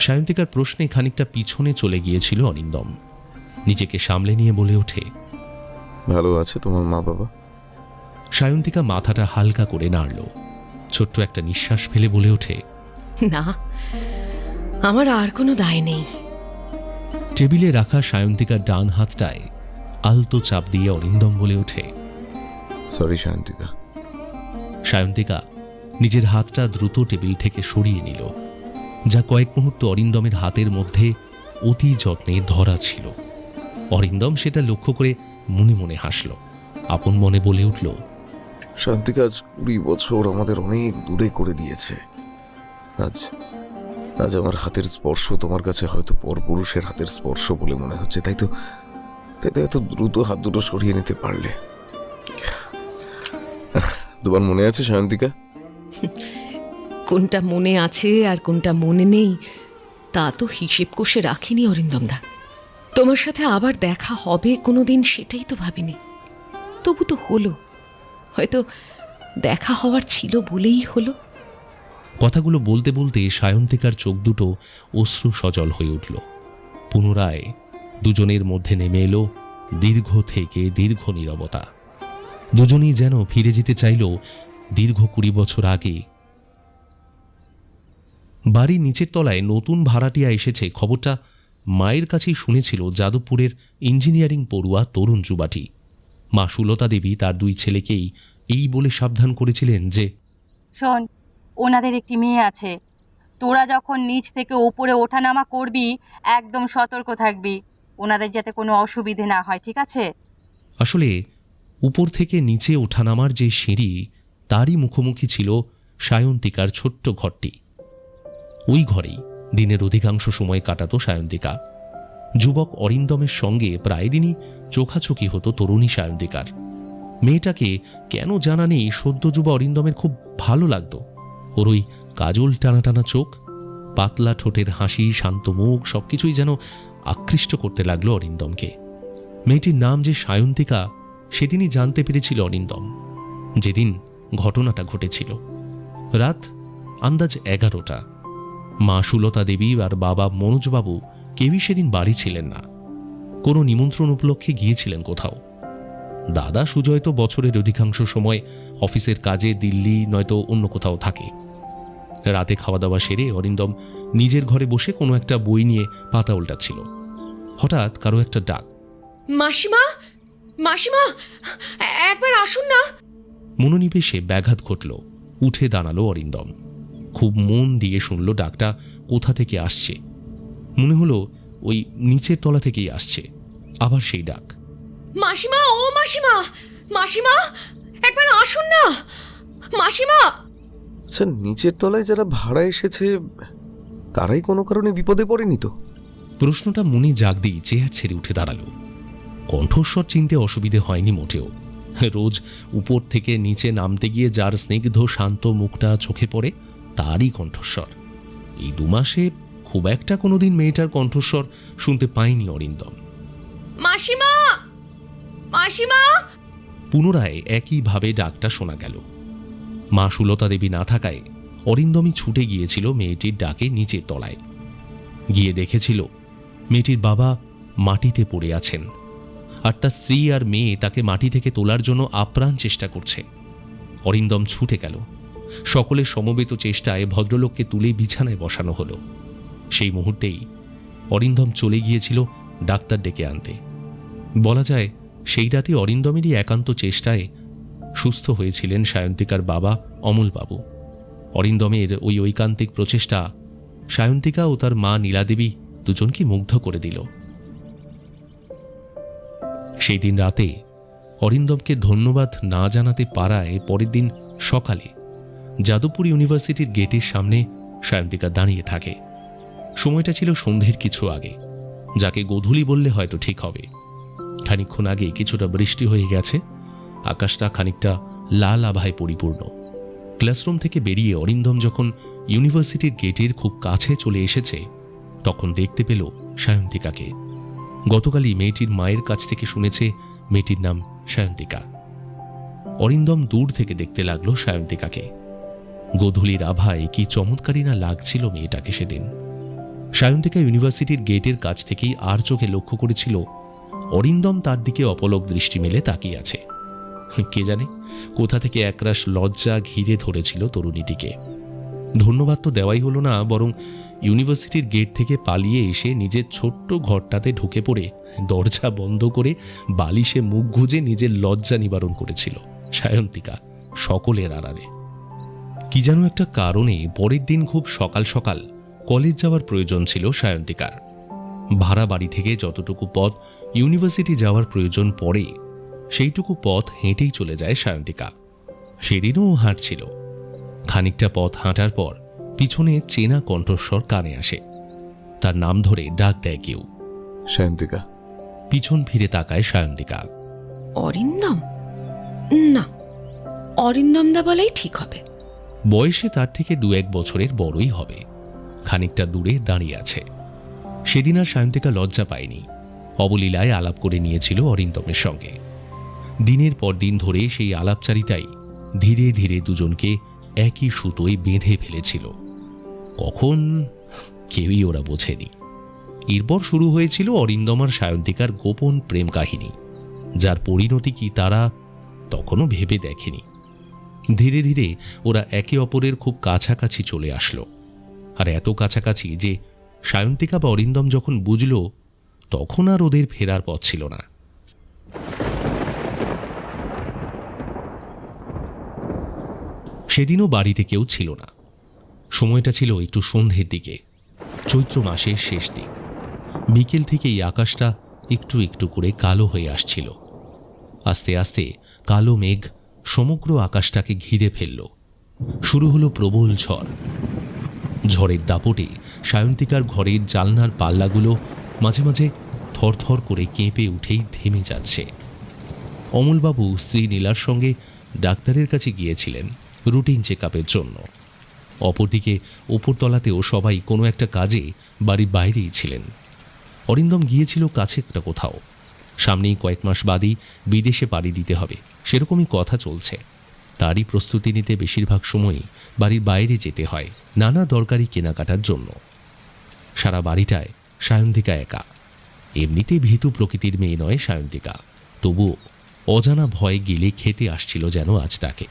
সায়ন্তিকার প্রশ্নে খানিকটা পিছনে চলে গিয়েছিল অরিন্দম। নিজেকে সামলে নিয়ে বলে ওঠে, ভালো আছে তোমার মা বাবা? সায়ন্তিকা মাথাটা হালকা করে নাড়ল। ছোট্ট একটা নিঃশ্বাস ফেলে বলে ওঠে, না, আমার আর কোনো দায় নেই। টেবিলে রাখা সায়ন্তিকার ডান হাতটায় আলতো চাপ দিয়ে অরিন্দম বলে ওঠে, সরি সায়ন্তিকা। সায়ন্তিকা নিজের হাতটা দ্রুত টেবিল থেকে সরিয়ে নিল, যা কয়েক মুহূর্ত অরিন্দমের হাতের মধ্যে অতি যত্নে ধরা ছিল। অরিন্দম সেটা লক্ষ্য করে মনে মনে হাসল, আপন মনে বলে উঠল, শান্তিকা আজ 20 বছর আমাদের অনেক দূরে করে দিয়েছে। আজ আজ আমার হাতের স্পর্শ তোমার কাছে হয়তো পরপুরুষের হাতের স্পর্শ বলে মনে হচ্ছে, তাই তো এত দ্রুত হাত দুটো সরিয়ে নিতে পারলে। তোমার মনে আছে শান্তিকা? কোনটা মনে আছে আর কোনটা মনে নেই তা তো হিসেব কষে রাখিনি অরিন্দমদা। তোমার সাথে আবার দেখা হবে কোনোদিন সেটাই তো ভাবিনি। তবু তো হলো, হয়তো দেখা হওয়ার ছিল বলেই হলো। কথাগুলো বলতে বলতে সায়ন্তিকার চোখ দুটো অশ্রু সজল হয়ে উঠল। পুনরায় দুজনের মধ্যে নেমে এলো দীর্ঘ থেকে দীর্ঘ নীরবতা। দুজনেই যেন ফিরে যেতে চাইল দীর্ঘ 20 বছর আগে। বাড়ির নিচের তলায় নতুন ভাড়াটিয়া এসেছে খবরটা মায়ের কাছেই শুনেছিল যাদবপুরের ইঞ্জিনিয়ারিং পড়ুয়া তরুণ যুবাটি। মা সুলতা দেবী তার দুই ছেলেকেই এই বলে সাবধান করেছিলেন যে, শোন, ওনাদের একটি মেয়ে আছে। তোরা যখন নিচ থেকে ওপরে ওঠানামা করবি একদম সতর্ক থাকবি, ওনাদের যাতে কোনো অসুবিধে না হয়, ঠিক আছে? আসলে উপর থেকে নিচে ওঠানামার যে সিঁড়ি তারই মুখোমুখি ছিল সায়ন্তিকার ছোট্ট ঘরটি। ওই ঘরেই দিনের অধিকাংশ সময় কাটাতো সায়ন্তিকা। যুবক অরিন্দমের সঙ্গে প্রায় দিনই চোখাচোখি হতো তরুণী সায়ন্তিকার। মেয়েটাকে কেন জানা নেই সদ্য যুবা অরিন্দমের খুব ভালো লাগতো। ওর ওই কাজল টানা টানা চোখ, পাতলা ঠোঁটের হাসি, শান্ত মুখ সবকিছুই যেন আকৃষ্ট করতে লাগলো অরিন্দমকে। মেয়েটির নাম যে সায়ন্তিকা সেদিনই জানতে পেরেছিল অরিন্দম, যেদিন ঘটনাটা ঘটেছিল। রাত আন্দাজ 11টা। মা সুলতা দেবী আর বাবা মনোজবাবু কেউই সেদিন বাড়ি ছিলেন না। কোনো নিমন্ত্রণ উপলক্ষে গিয়েছিলেন কোথাও। দাদা সুজয় তো বছরের অধিকাংশ সময় অফিসের কাজে দিল্লি নয়তো অন্য কোথাও থাকে। রাতে খাওয়া দাওয়া সেরে অরিন্দম নিজের ঘরে বসে কোনো একটা বই নিয়ে পাতা উল্টাচ্ছিল। হঠাৎ কারো একটা ডাক, মাসিমা, মাসিমা, একবার আসুন না। মনোনিবেশে ব্যাঘাত ঘটল। উঠে দাঁড়ালো অরিন্দম। খুব মন দিয়ে শুনল ডাকটা কোথা থেকে আসছে। মনে হলো ওই নিচের তলা থেকেই আসছে। আবার সেই ডাক, মাসিমা, ও মাসিমা, মাসিমা, একবার আসুন না মাসিমা। আচ্ছা, নিচের তলায় যারা ভাড়া এসেছে তারাই কোনো কারণে বিপদে পড়েনি তো? প্রশ্নটা মনে জাগ দিয়ে চেয়ার ছেড়ে উঠে দাঁড়ালো। কণ্ঠস্বর চিনতে অসুবিধে হয়নি মোটেও। রোজ উপর থেকে নিচে নামতে গিয়ে যার স্নিগ্ধ শান্ত মুখটা চোখে পড়ে তারই কণ্ঠস্বর। এই 2 মাসে খুব একটা কোনোদিন মেয়েটার কণ্ঠস্বর শুনতে পায়নি অরিন্দম। মাসিমা, মাসিমা। পুনরায় একইভাবে ডাকটা শোনা গেল। মা সুলতা দেবী না থাকায় অরিন্দমই ছুটে গিয়েছিল মেয়েটির ডাকে নিচের তলায়। গিয়ে দেখেছিল মেয়েটির বাবা মাটিতে পড়ে আছেন, আর তার স্ত্রী আর মেয়ে তাকে মাটি থেকে তোলার জন্য আপ্রাণ চেষ্টা করছে। অরিন্দম ছুটে গেল। সকলের সমবেত চেষ্টায় ভদ্রলোককে তুলে বিছানায় বসানো হলো। সেই মুহূর্তেই অরিন্দম চলে গিয়েছিল ডাক্তার ডেকে আনতে। বলা যায় সেই রাতে অরিন্দমেরই একান্ত চেষ্টায় সুস্থ হয়েছিলেন সায়ন্তিকার বাবা অমলবাবু। অরিন্দমের ওই ঐকান্তিক প্রচেষ্টা সায়ন্তিকা ও তার মা নীলাদেবী দুজনকে মুগ্ধ করে দিল। সেই দিন রাতে অরিন্দমকে ধন্যবাদ না জানাতে পারায় পরের দিন সকালে যাদবপুর ইউনিভার্সিটির গেটের সামনে সায়ন্তিকা দাঁড়িয়ে থাকে। সময়টা ছিল সন্ধ্যের কিছু আগে, যাকে গোধূলি বললে হয়তো ঠিক হবে। খানিকক্ষণ আগে কিছুটা বৃষ্টি হয়ে গেছে, আকাশটা খানিকটা লাল আভায় পরিপূর্ণ। ক্লাসরুম থেকে বেরিয়ে অরিন্দম যখন ইউনিভার্সিটির গেটের খুব কাছে চলে এসেছে, তখন দেখতে পেল সায়ন্তিকাকে। গতকালই মেয়েটির মায়ের কাছ থেকে শুনেছে মেয়েটির নাম সায়ন্তিকা। অরিন্দম দূর থেকে দেখতে লাগলো সায়ন্তিকাকে। গোধূলির আভায় কি চমৎকারী না লাগছিল মেয়েটাকে সেদিন। সায়ন্তিকা ইউনিভার্সিটির গেটের কাছ থেকেই আর চোখে লক্ষ্য করেছিল অরিন্দম তার দিকে অপলক দৃষ্টি মেলে তাকিয়ে আছে। কে জানে কোথা থেকে একরাশ লজ্জা ঘিরে ধরেছিল তরুণীটিকে। ধন্যবাদ তো দেওয়াই হলো না, বরং ইউনিভার্সিটির গেট থেকে পালিয়ে এসে নিজের ছোট্ট ঘরটাতে ঢুকে পড়ে দরজা বন্ধ করে বালিশে মুখ গুজে নিজের লজ্জা নিবারণ করেছিল সায়ন্তিকা সকলের আড়ালে। কি যেন একটা কারণে পরের দিন খুব সকাল সকাল কলেজ যাওয়ার প্রয়োজন ছিল সায়ন্তিকার। ভাড়া বাড়ি থেকে যতটুকু পথ ইউনিভার্সিটি যাওয়ার প্রয়োজন পড়ে, সেইটুকু পথ হেঁটেই চলে যায় সায়ন্তিকা। সেদিনও ও হাঁটছিল। খানিকটা পথ হাঁটার পর পিছনে চেনা কণ্ঠস্বর কানে আসে। তার নাম ধরে ডাক দেয় কেউ। সায়ন্তিকা। পিছন ফিরে তাকায় সায়ন্তিকা। অরিন্দম? না, অরিন্দম দা বলাই ঠিক হবে। বয়সে তার থেকে 2-1 বছরের বড়ই হবে। খানিকটা দূরে দাঁড়িয়ে আছে। সেদিন আর সায়ন্তিকা লজ্জা পায়নি। অবলীলায় আলাপ করে নিয়েছিল অরিন্দমের সঙ্গে। দিনের পর দিন ধরে সেই আলাপচারিতাই ধীরে ধীরে দুজনকে একই সুতোয় বেঁধে ফেলেছিল। কখন কেউই ওরা বোঝেনি। এরপর শুরু হয়েছিল অরিন্দম আর সায়ন্তিকার গোপন প্রেম কাহিনী, যার পরিণতি কি তারা তখনও ভেবে দেখেনি। ধীরে ধীরে ওরা একে অপরের খুব কাছাকাছি চলে আসলো, আর এত কাছাকাছি যে সায়ন্তিকা বা অরিন্দম যখন বুঝল, তখন আর ওদের ফেরার পথ ছিল না। সেদিনও বাড়িতে কেউ ছিল না। সময়টা ছিল একটু সন্ধ্যের দিকে, চৈত্র মাসের শেষ দিক। বিকেল থেকেই আকাশটা একটু একটু করে কালো হয়ে আসছিল। আস্তে আস্তে কালো মেঘ সমগ্র আকাশটাকে ঘিরে ফেলল। শুরু হলো প্রবল ঝড়। ঝড়ের দাপটে সায়ন্তিকার ঘরের জালনার পাল্লাগুলো মাঝে মাঝে থরথর করে কেঁপে উঠেই থেমে যাচ্ছে। অমলবাবু স্ত্রী নীলার সঙ্গে ডাক্তারের কাছে গিয়েছিলেন রুটিন চেকআপের জন্য। অপরদিকে ওপরতলাতেও সবাই কোনো একটা কাজে বাড়ির বাইরেই ছিলেন। অরিন্দম গিয়েছিল কাছে একটা কোথাও। সামনেই কয়েক মাস বাদই বিদেশে পাড়ি দিতে হবে, সেরকমই কথা চলছে। তারই প্রস্তুতি নিতে বেশিরভাগ সময়ই বাড়ির বাইরে যেতে হয় নানা দরকারি কেনাকাটার জন্য। সারা বাড়িটায় সায়ন্তিকা একা। এমনিতে ভীতু প্রকৃতির মেয়ে নয় সায়ন্তিকা, তবুও অজানা ভয় গেলে খেতে আসছিল যেন আজ তাকে।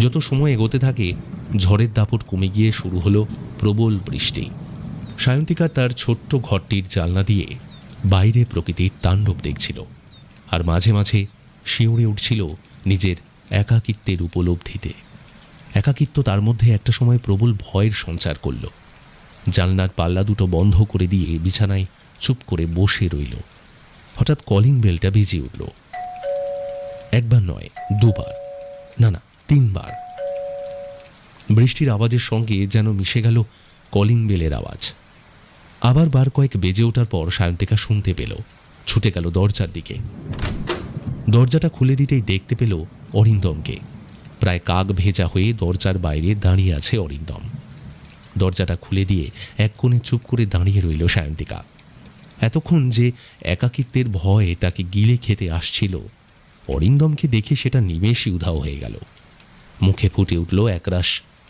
যত সময় এগোতে থাকে ঝড়ের দাপট কমে গিয়ে শুরু হলো প্রবল বৃষ্টি। সায়ন্তিকা তার ছোট্ট ঘরটির জানলা দিয়ে বাইরে প্রকৃতির তাণ্ডব দেখছিল, আর মাঝে মাঝে শিউরে উঠছিল নিজের একাকিত্বের উপলব্ধিতে। একাকিত্ব তার মধ্যে একটা সময় প্রবল ভয়ের সঞ্চার করল। জানলার পাল্লা দুটো বন্ধ করে দিয়ে বিছানায় চুপ করে বসে রইল। হঠাৎ কলিং বেলটা বেজে উঠল। একবার নয়, দুবার, না না 3 বার। বৃষ্টির আওয়াজের সঙ্গে যেন মিশে গেল কলিং বেলের আওয়াজ। আবার বার কয়েক বেজে ওঠার পর সায়ন্তিকা শুনতে পেল, ছুটে গেল দরজার দিকে। দরজাটা খুলে দিতেই দেখতে পেল অরিন্দমকে। প্রায় কাক ভেজা হয়ে দরজার বাইরে দাঁড়িয়ে আছে অরিন্দম। দরজাটা খুলে দিয়ে এক কোণে চুপ করে দাঁড়িয়ে রইল সায়ন্তিকা। এতক্ষণ যে একাকিত্বের ভয়ে তাকে গিলে খেতে আসছিল, অরিন্দমকে দেখে সেটা নিমেষই উধাও হয়ে গেল। মুখে ফুটে উঠল একরাশ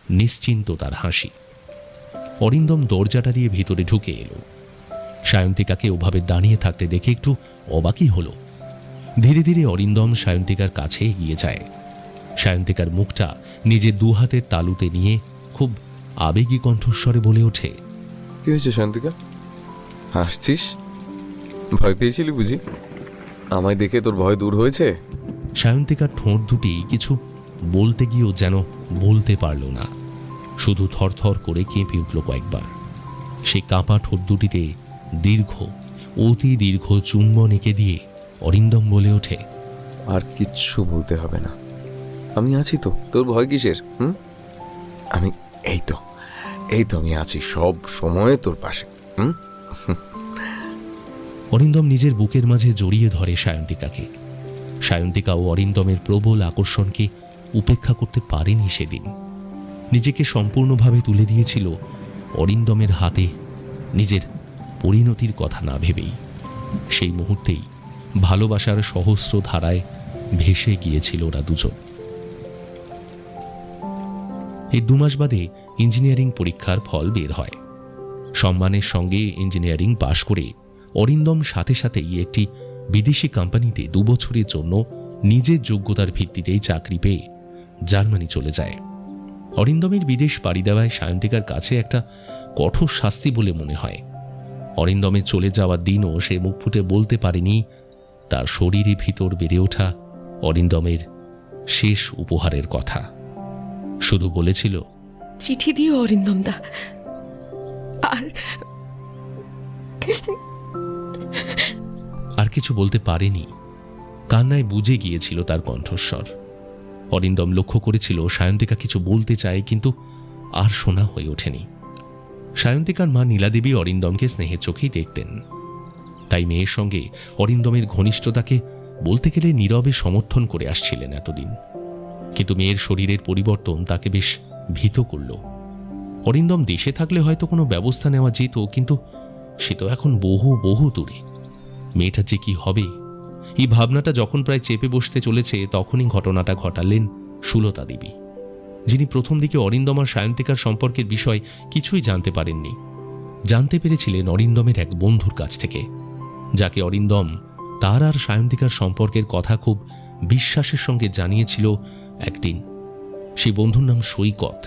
নিশ্চিন্ততার হাসি। অরিন্দম দরজাটা দিয়ে ভিতরে ঢুকে এলো। সায়ন্তিকাকে ওভাবে দাঁড়িয়ে থাকতে দেখে একটু অবাকই হলো। ধীরে ধীরে অরিন্দম সায়ন্তিকার কাছে এগিয়ে যায়। সায়ন্তিকার মুখটা নিজের 2 হাতের তালুতে নিয়ে খুব আবেগী কণ্ঠস্বরে বলে ওঠে, কি হয়েছে সায়ন্তিকা? হাসছিস? ভয় পেয়েছিলি বুঝি? আমায় দেখে তোর ভয় দূর হয়েছে? সায়ন্তিকার ঠোঁট দুটি কিছু বলতে গিয়েও যেন বলতে পারল না। শুধু থরথর করে কেঁপে উঠল কয়েকবার। সেই কাঁপা ঠোঁট দুটিতে দীর্ঘ, অতি দীর্ঘ চুম্বন এঁকে দিয়ে অরিন্দম বলে ওঠে, আর কিচ্ছু বলতে হবে না, আমি আছি তো, তোর ভয় কিসের? আমি এই তো আমি আছি সব সময় তোর পাশে। অরিন্দম নিজের বুকের মাঝে জড়িয়ে ধরে সায়ন্তিকাকে। সায়ন্তিকাও অরিন্দমের প্রবল আকর্ষণকে উপেক্ষা করতে পারেনি সেদিন। নিজেকে সম্পূর্ণভাবে তুলে দিয়েছিল অরিন্দমের হাতে, নিজের পরিণতির কথা না ভেবেই। সেই মুহূর্তেই ভালোবাসার সহস্র ধারায় ভেসে গিয়েছিল ওরা দুজন। এই 2 মাস বাদে ইঞ্জিনিয়ারিং পরীক্ষার ফল বের হয়। সম্মানের সঙ্গে ইঞ্জিনিয়ারিং পাশ করে অরিন্দম সাথে সাথেই একটি বিদেশি কোম্পানিতে 2 বছরের জন্য নিজের যোগ্যতার ভিত্তিতেই চাকরি পেয়ে জার্মানি চলে যায়। অরিন্দমের বিদেশ পাড়ি দেওয়ায় সায়ন্তিকার কাছে একটা কঠোর শাস্তি বলে মনে হয়। অরিন্দমের চলে যাওয়ার দিনও সে মুখ ফুটে বলতে পারেনি তার শরীরে ভিতর বেড়ে ওঠা অরিন্দমের শেষ উপহারের কথা। শুধু বলেছিল, চিঠি দিও অরিন্দম দা। আর কিছু বলতে পারেনি। কান্নায় বুঝে গিয়েছিল তার কণ্ঠস্বর। অরিন্দম লক্ষ্য করেছিল সায়ন্তিকা কিছু বলতে চায়, কিন্তু আর শোনা হয়ে ওঠেনি। সায়ন্তিকার মা নীলাদেবী অরিন্দমকে স্নেহের চোখেই দেখতেন, তাই মেয়ের সঙ্গে অরিন্দমের ঘনিষ্ঠতাকে বলতে গেলে নীরবে সমর্থন করে আসছিলেন এতদিন। কিন্তু মেয়ের শরীরের পরিবর্তন তাকে বেশ ভীত করল। অরিন্দম দেশে থাকলে হয়তো কোনো ব্যবস্থা নেওয়া যেত, কিন্তু সে তো এখন বহু বহু দূরে। মেয়েটা যে কি হবে, এই ভাবনাটা যখন প্রায় চেপে বসতে চলেছে, তখনই ঘটনাটা ঘটালেন সুলতা দেবী, যিনি প্রথম দিকে অরিন্দম আর সায়ন্তিকার সম্পর্কের বিষয় কিছুই জানতে পারেননি। জানতে পেরেছিলেন অরিন্দমের এক বন্ধুর কাছ থেকে, যাকে অরিন্দম তার আর সায়ন্তিকার সম্পর্কের কথা খুব বিশ্বাসের সঙ্গে জানিয়েছিল একদিন। সেই বন্ধুর নাম সৈকত।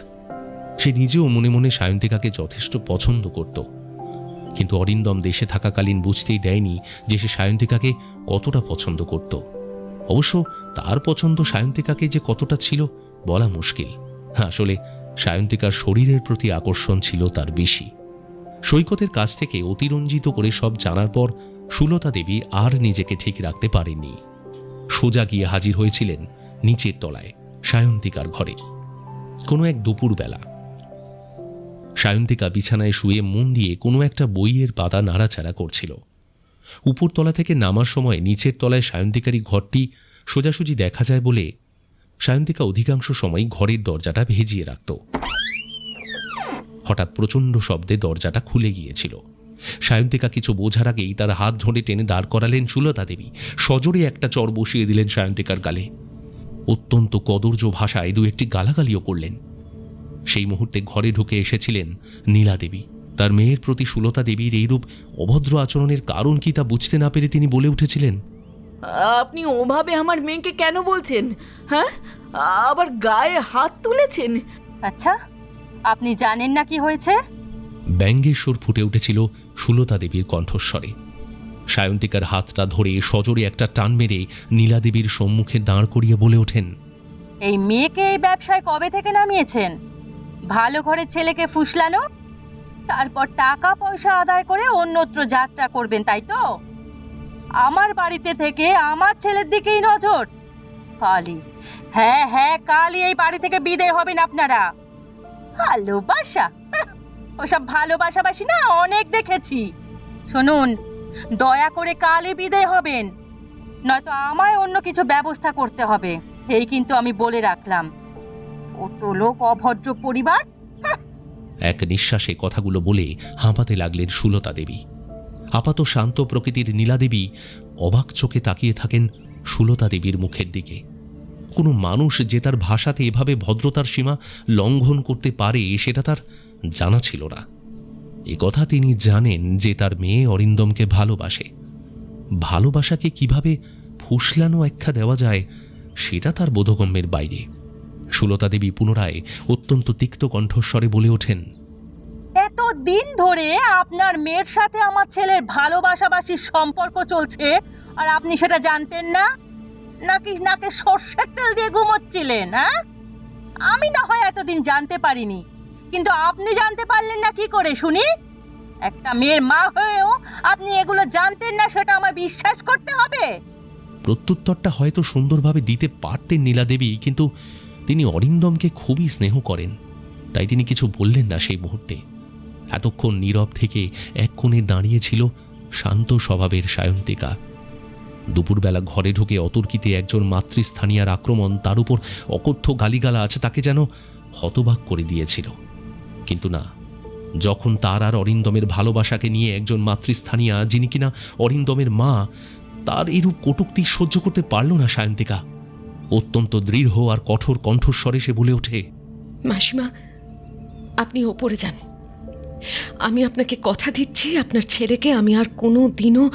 সে নিজেও মনে মনে সায়ন্তিকাকে যথেষ্ট পছন্দ করত, কিন্তু অরিন্দম দেশে থাকাকালীন বুঝতেই দেয়নি যে সে সায়ন্তিকাকে কতটা পছন্দ করত। অবশ্য তার পছন্দ সায়ন্তিকাকে যে কতটা ছিল বলা মুশকিল। আসলে সায়ন্তিকার শরীরের প্রতি আকর্ষণ ছিল তার বেশি। সৈকতের কাছ থেকে অতিরঞ্জিত করে সব জানার পর সুলতা দেবী আর নিজেকে ঠিক রাখতে পারেননি। সোজা গিয়ে হাজির হয়েছিলেন নিচের তলায় সায়ন্তিকার ঘরে। কোনো এক দুপুরবেলা সায়ন্তিকা বিছানায় শুয়ে মন দিয়ে কোনো একটা বইয়ের পাতা নাড়াচাড়া করছিল। উপরতলা থেকে নামার সময় নিচের তলায় সায়ন্তিকারই ঘরটি সোজাসুজি দেখা যায় বলে সায়ন্তিকা অধিকাংশ সময় ঘরের দরজাটা ভেজিয়ে রাখত। হঠাৎ প্রচণ্ড শব্দে দরজাটা খুলে গিয়েছিল। সায়ন্তিকা কিছু বোঝার আগেই তার হাত ধরে টেনে দাঁড় করালেন সুলতা দেবী। সজোরে একটা চর বসিয়ে দিলেন সায়ন্তিকার গালে। অত্যন্ত কদর্য ভাষায় 2-1টি গালাগালিও করলেন। সেই মুহূর্তে ঘরে ঢুকে এসেছিলেন নীলা দেবী। তার মেয়ের প্রতি সুলতা দেবীর এইরূপ অভদ্র আচরণের কারণ কি তা বুঝতে না পেরে তিনি বলে উঠেছিলেন, আপনি ওভাবে আমার মেয়েকে কেন বলছেন? হ্যাঁ, আবার গায়ে হাত তুলেছেন। আচ্ছা, আপনি জানেন না কি হয়েছে? ব্যঙ্গের সুর ফুটে উঠেছিল সুলতা দেবীর কণ্ঠস্বরে। সায়ন্তিকার হাতটা ধরে সজোরে একটা টান মেরে নীলা দেবীর সম্মুখে দাঁড় করিয়ে বলে ওঠেন, এই মেয়েকে এই ব্যবসায় কবে থেকে নামিয়েছেন? ভালো ঘরের ছেলেকে ফুসলানো, তারপর টাকা পয়সা আদায় করে অন্যত্র যাত্রা করবেন, তাই তো? আমার বাড়িতে থেকে আমার ছেলের দিকেই নজর। কালি, হ্যাঁ হ্যাঁ, কালি এই বাড়ি থেকে বিদায় হবেন আপনারা। ভালোবাসা, ওসব ভালোবাসাবাসি না অনেক দেখেছি। শুনুন, দয়া করে কালই বিদায় হবেন, নয়তো আমায় অন্য কিছু ব্যবস্থা করতে হবে, এই কিন্তু আমি বলে রাখলাম। কত লোক অভদ্র পরিবার। এক নিঃশ্বাসে কথাগুলো বলে হাঁপাতে লাগলেন সুলতা দেবী। আপাত শান্ত প্রকৃতির নীলা দেবী অবাক চোখে তাকিয়ে থাকেন সুলতা দেবীর মুখের দিকে। কোনো মানুষ যে তার ভাষাতে এভাবে ভদ্রতার সীমা লঙ্ঘন করতে পারে সেটা তার জানা ছিল না। একথা তিনি জানেন যে তার মেয়ে অরিন্দমকে ভালোবাসে। ভালোবাসাকে কিভাবে ফুসলানো আখ্যা দেওয়া যায় সেটা তার বোধগম্যের বাইরে। সুলতা দেবী পুনরায় অত্যন্ত তিক্ত কণ্ঠস্বরে বলে ওঠেন, এত দিন ধরে আপনার মেয়ের সাথে আমার ছেলের ভালোবাসাবাসির সম্পর্ক চলছে, আর আপনি সেটা জানতেন না? নাকি নাকে সর্ষের তেল দিয়ে ঘুমোচ্ছিলেন? হ্যাঁ, আমি না হয় এতদিন জানতে পারিনি, কিন্তু আপনি জানতে পারলেন না কি করে শুনি? একটা মেয়ের মা হয়েও আপনি এগুলো জানতেন না, সেটা আমার বিশ্বাস করতে হবে? প্রত্যুত্তরটা হয়তো সুন্দরভাবে দিতে পারতেন নীলাদেবী, কিন্তু তিনি অরিন্দমকে খুবই স্নেহ করেন, তাই তিনি কিছু বললেন না সেই মুহূর্তে। এতক্ষণ নীরব থেকে এক কোণে দাঁড়িয়েছিল শান্ত স্বভাবের সায়ন্তিকা। দুপুরবেলা ঘরে ঢুকে অতর্কিতে একজন মাতৃস্থানীয়ার আক্রমণ, তার উপর অকথ্য গালিগালাজ তাকে যেন হতবাক করে দিয়েছিল। কিন্তু না, যখন তার আর অরিন্দমের ভালোবাসাকে নিয়ে একজন মাতৃস্থানীয়া, যিনি কিনা অরিন্দমের মা, তার এরূপ কটূক্তি সহ্য করতে পারল না সায়ন্তিকা। অত্যন্ত দৃঢ় আর কঠোর কণ্ঠস্বরে সে বলে ওঠে, মাসিমা, আপনি ওপরে যান। আমি আপনাকে কথা দিচ্ছি, আপনার ছেলেকে আমি আর কোনো দিনও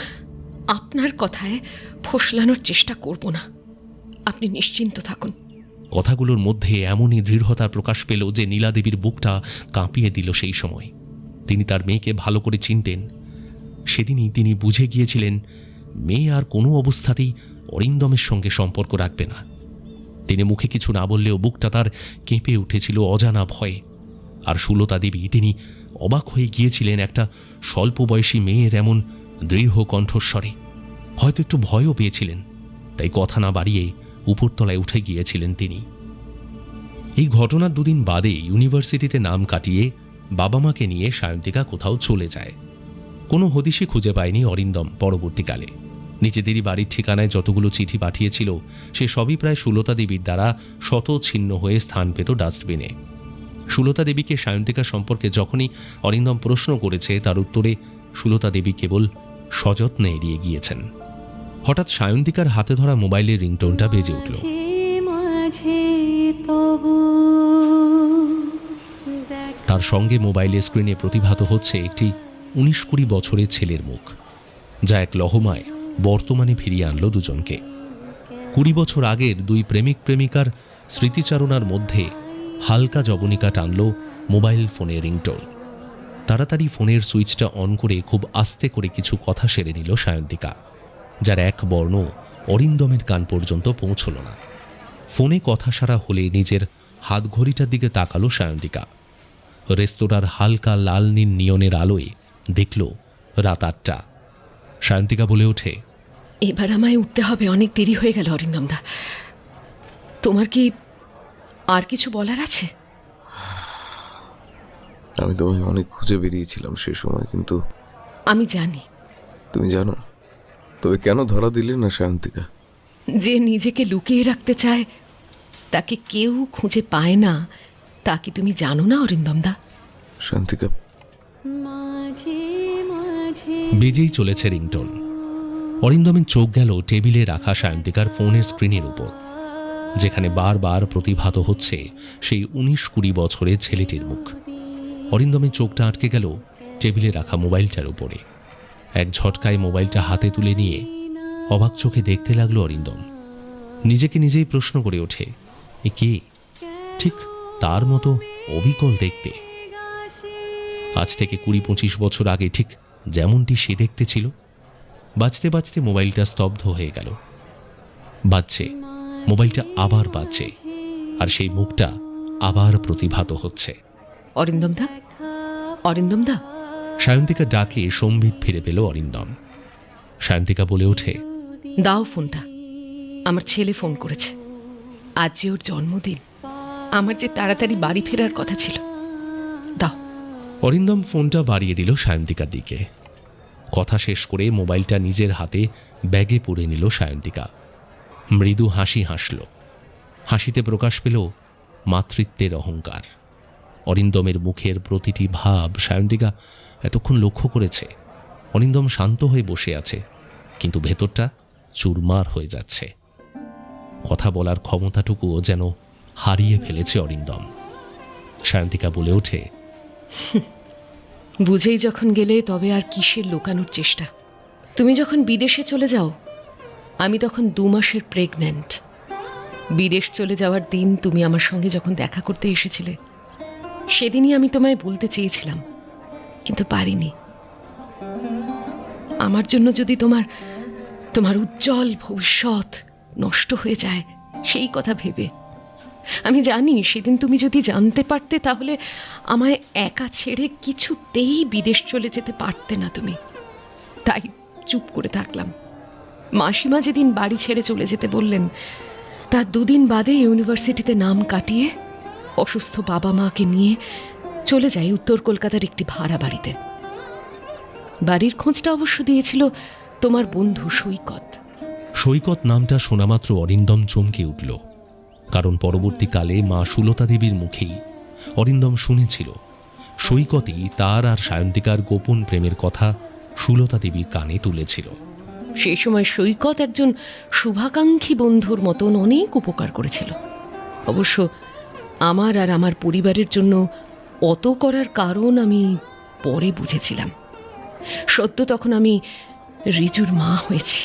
আপনার কথায় ফসলানোর চেষ্টা করব না। আপনি নিশ্চিন্ত থাকুন। কথাগুলোর মধ্যে এমনই দৃঢ়তার প্রকাশ পেল যে নীলাদেবীর বুকটা কাঁপিয়ে দিল। সেই সময় তিনি তার মেয়েকে ভালো করে চিনতেন। সেদিনই তিনি বুঝে গিয়েছিলেন মেয়ে আর কোনো অবস্থাতেই অরিন্দমের সঙ্গে সম্পর্ক রাখবে না। তিনি মুখে কিছু না বললেও বুকটা তার কেঁপে উঠেছিল অজানা ভয়ে। আর সুলতা দেবী, তিনি অবাক হয়ে গিয়েছিলেন একটা স্বল্প বয়সী মেয়ের এমন দৃঢ় কণ্ঠস্বরে। হয়তো একটু ভয়ও পেয়েছিলেন, তাই কথা না বাড়িয়ে উপরতলায় উঠে গিয়েছিলেন তিনি। এই ঘটনার দুদিন বাদে ইউনিভার্সিটিতে নাম কাটিয়ে বাবা মাকে নিয়ে সায়ন্তিকা কোথাও চলে যায়। কোনো হদিশই খুঁজে পায়নি অরিন্দম পরবর্তীকালে। নিজেদেরই বাড়ির ঠিকানায় যতগুলো চিঠি পাঠিয়েছিল সে সবই প্রায় সুলতা দেবীর দ্বারা শত ছিন্ন হয়ে স্থান পেত ডাস্টবিনে। সুলতা দেবীকে সায়ন্তিকা সম্পর্কে যখনই অরিন্দম প্রশ্ন করেছে, তার উত্তরে সুলতা দেবী কেবল সযত্নে এড়িয়ে গিয়েছেন। হঠাৎ সায়ন্তিকার হাতে ধরা মোবাইলের রিংটোনটা বেজে উঠল। তার সঙ্গে মোবাইলের স্ক্রিনে প্রতিভাত হচ্ছে একটি 19-20 বছরের ছেলের মুখ, যা এক লহমায় বর্তমানে ফিরিয়ে আনল দুজনকে। 20 বছর আগের দুই প্রেমিক প্রেমিকার স্মৃতিচারণার মধ্যে হালকা জবনিকা টানল মোবাইল ফোনের রিংটোন। তাড়াতাড়ি ফোনের সুইচটা অন করে খুব আস্তে করে কিছু কথা সেরে নিল সায়ন্তিকা, যার এক বর্ণ অরিন্দমের কান পর্যন্ত পৌঁছল না। ফোনে কথা সারা হলে নিজের হাত ঘড়িটার দিকে তাকালো সায়ন্তিকা। রেস্তোরাঁর হালকা লাল নীল নিয়নের আলোয় দেখল রাত 8টা। সায়ন্তিকা বলে ওঠে, এবার আমায় উঠতে হবে, অনেক দেরি হয়ে গেল। অরিন্দমদা, তোমার কি আর কিছু বলার আছে? আমি তোমায় অনেক খুঁজে বেরিয়েছিলাম সেই সময়, কিন্তু আমি জানি। তুমি জানো তবে কেন ধরা দিলে না সায়ন্তিকা? যে নিজেকে লুকিয়ে রাখতে চায় তাকে কেউ খুঁজে পায় না, তা কি তুমি জানো না অরিন্দমদা? শান্তিকা, বেজেই চলেছে রিংটোন। অরিন্দমের চোখ গেল টেবিলে রাখা সায়ন্তিকার ফোনের স্ক্রিনের উপর, যেখানে বারবার প্রতিভাত হচ্ছে সেই 19-20 বছরের ছেলেটির মুখ। অরিন্দমের চোখটা আটকে গেল টেবিলে রাখা মোবাইলটার উপরে। এক ঝটকায় মোবাইলটা হাতে তুলে নিয়ে অবাক চোখে দেখতে লাগলো অরিন্দম। নিজেকে নিজেই প্রশ্ন করে ওঠে, এ কে? ঠিক তার মতো অবিকল দেখতে। আজ থেকে 20-25 বছর আগে ঠিক যেমনটি সে দেখতে ছিল। বাজতে বাজতে মোবাইলটা স্তব্ধ হয়ে গেল। বাজছে, মোবাইলটা আবার বাজছে, আর সেই মুখটা আবার প্রতিভাত হচ্ছে। অরিন্দমদা, অরিন্দমদা। সায়ন্তিকা ডাকে সম্বিত ফিরে পেল অরিন্দম। সায়ন্তিকা বলে ওঠে, দাও ফোনটা, আমার ছেলে ফোন করেছে। আজ যে ওর জন্মদিন, আমার যে তাড়াতাড়ি বাড়ি ফেরার কথা ছিল। দাও। অরিন্দম ফোনটা বাড়িয়ে দিল সায়ন্তিকার দিকে। কথা শেষ করে মোবাইলটা নিজের হাতে ব্যাগে পুরে নিল সায়ন্তিকা। মৃদু হাসি হাসল। হাসিতে প্রকাশ পেল মাতৃত্বের অহংকার। অরিন্দমের মুখের প্রতিটি ভাব সায়ন্তিকা এতক্ষণ লক্ষ্য করেছে। অরিন্দম শান্ত হয়ে বসে আছে, কিন্তু ভেতরটা চুরমার হয়ে যাচ্ছে। কথা বলার ক্ষমতাটুকুও যেন হারিয়ে ফেলেছে অরিন্দম। সায়ন্তিকা বলে ওঠে, বুঝেই যখন গেলে তবে আর কিসের লুকানোর চেষ্টা? তুমি যখন বিদেশে চলে যাও, আমি তখন 2 মাসের প্রেগন্যান্ট। বিদেশ চলে যাওয়ার দিন তুমি আমার সঙ্গে যখন দেখা করতে এসেছিলে, সেদিনই আমি তোমায় বলতে চেয়েছিলাম, কিন্তু পারিনি। আমার জন্য যদি তোমার উজ্জ্বল ভবিষ্যৎ নষ্ট হয়ে যায় সেই কথা ভেবে আমি জানি সেদিন তুমি যদি জানতে পারতে তাহলে আমায় একা ছেড়ে কিছুতেই বিদেশ চলে যেতে পারতে না তুমি। তাই চুপ করে থাকলাম। মাসিমা যেদিন বাড়ি ছেড়ে চলে যেতে বললেন, তার 2 দিন বাদে ইউনিভার্সিটিতে নাম কাটিয়ে অসুস্থ বাবা মাকে নিয়ে চলে যাই উত্তর কলকাতার একটি ভাড়া বাড়িতে। বাড়ির খোঁজটা অবশ্য দিয়েছিল তোমার বন্ধু সৈকত। সৈকত নামটা শোনামাত্র অরিন্দম চমকে উঠল, কারণ পরবর্তীকালে মা সুলতা দেবীর মুখেই অরিন্দম শুনেছিল সৈকতই তার আর সায়ন্তিকার গোপন প্রেমের কথা সুলতা দেবীর কানে তুলেছিল। সেই সময় সৈকত একজন শুভাকাঙ্ক্ষী বন্ধুর মতন অনেক উপকার করেছিল। অবশ্য আমার আর আমার পরিবারের জন্য অত করার কারণ আমি পরে বুঝেছিলাম। সদ্য তখন আমি রিজুর মা হয়েছি।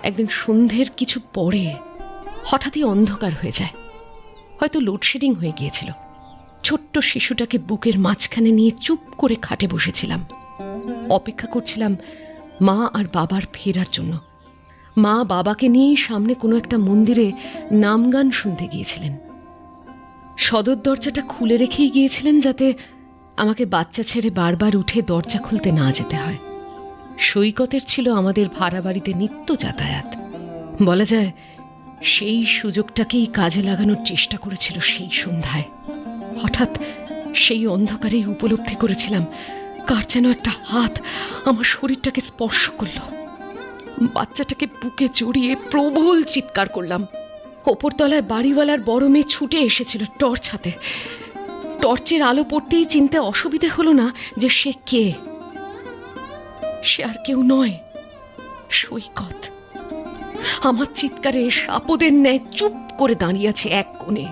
একদিন সন্ধ্যের কিছু পরে হঠাৎই অন্ধকার হয়ে যায়। হয়তো লোডশেডিং হয়ে গিয়েছিল। ছোট্ট শিশুটাকে বুকের মাঝখানে নিয়ে চুপ করে খাটে বসেছিলাম। অপেক্ষা করছিলাম মা আর বাবার ফেরার জন্য। মা বাবাকে নিয়েই সামনে কোনো একটা মন্দিরে নামগান শুনতে গিয়েছিলেন। সদর দরজাটা খুলে রেখেই গিয়েছিলেন যাতে আমাকে বাচ্চা ছেড়ে বারবার উঠে দরজা খুলতে না যেতে হয়। সৈকতের ছিল আমাদের ভাড়া বাড়িতে নিত্য যাতায়াত। বলা যায় সেই সুযোগটাকেই কাজে লাগানোর চেষ্টা করেছিল সেই সন্ধ্যায়। হঠাৎ সেই অন্ধকারেই উপলব্ধি করেছিলাম কার যেন একটা হাত আমার শরীরটাকে স্পর্শ করল। বাচ্চাটাকে বুকে জড়িয়ে প্রবল চিৎকার করলাম। ওপরতলায় বাড়িওয়ালার বড় মেয়ে ছুটে এসেছিল টর্চ হাতে। টর্চের আলো পড়তেই চিনতে অসুবিধে হলো না যে সে কে। সে আর কেউ নয়, সৈকত। আমার চিৎকারে সাপদের ন্যায় চুপ করে দাঁড়িয়ে আছে এক কোণে,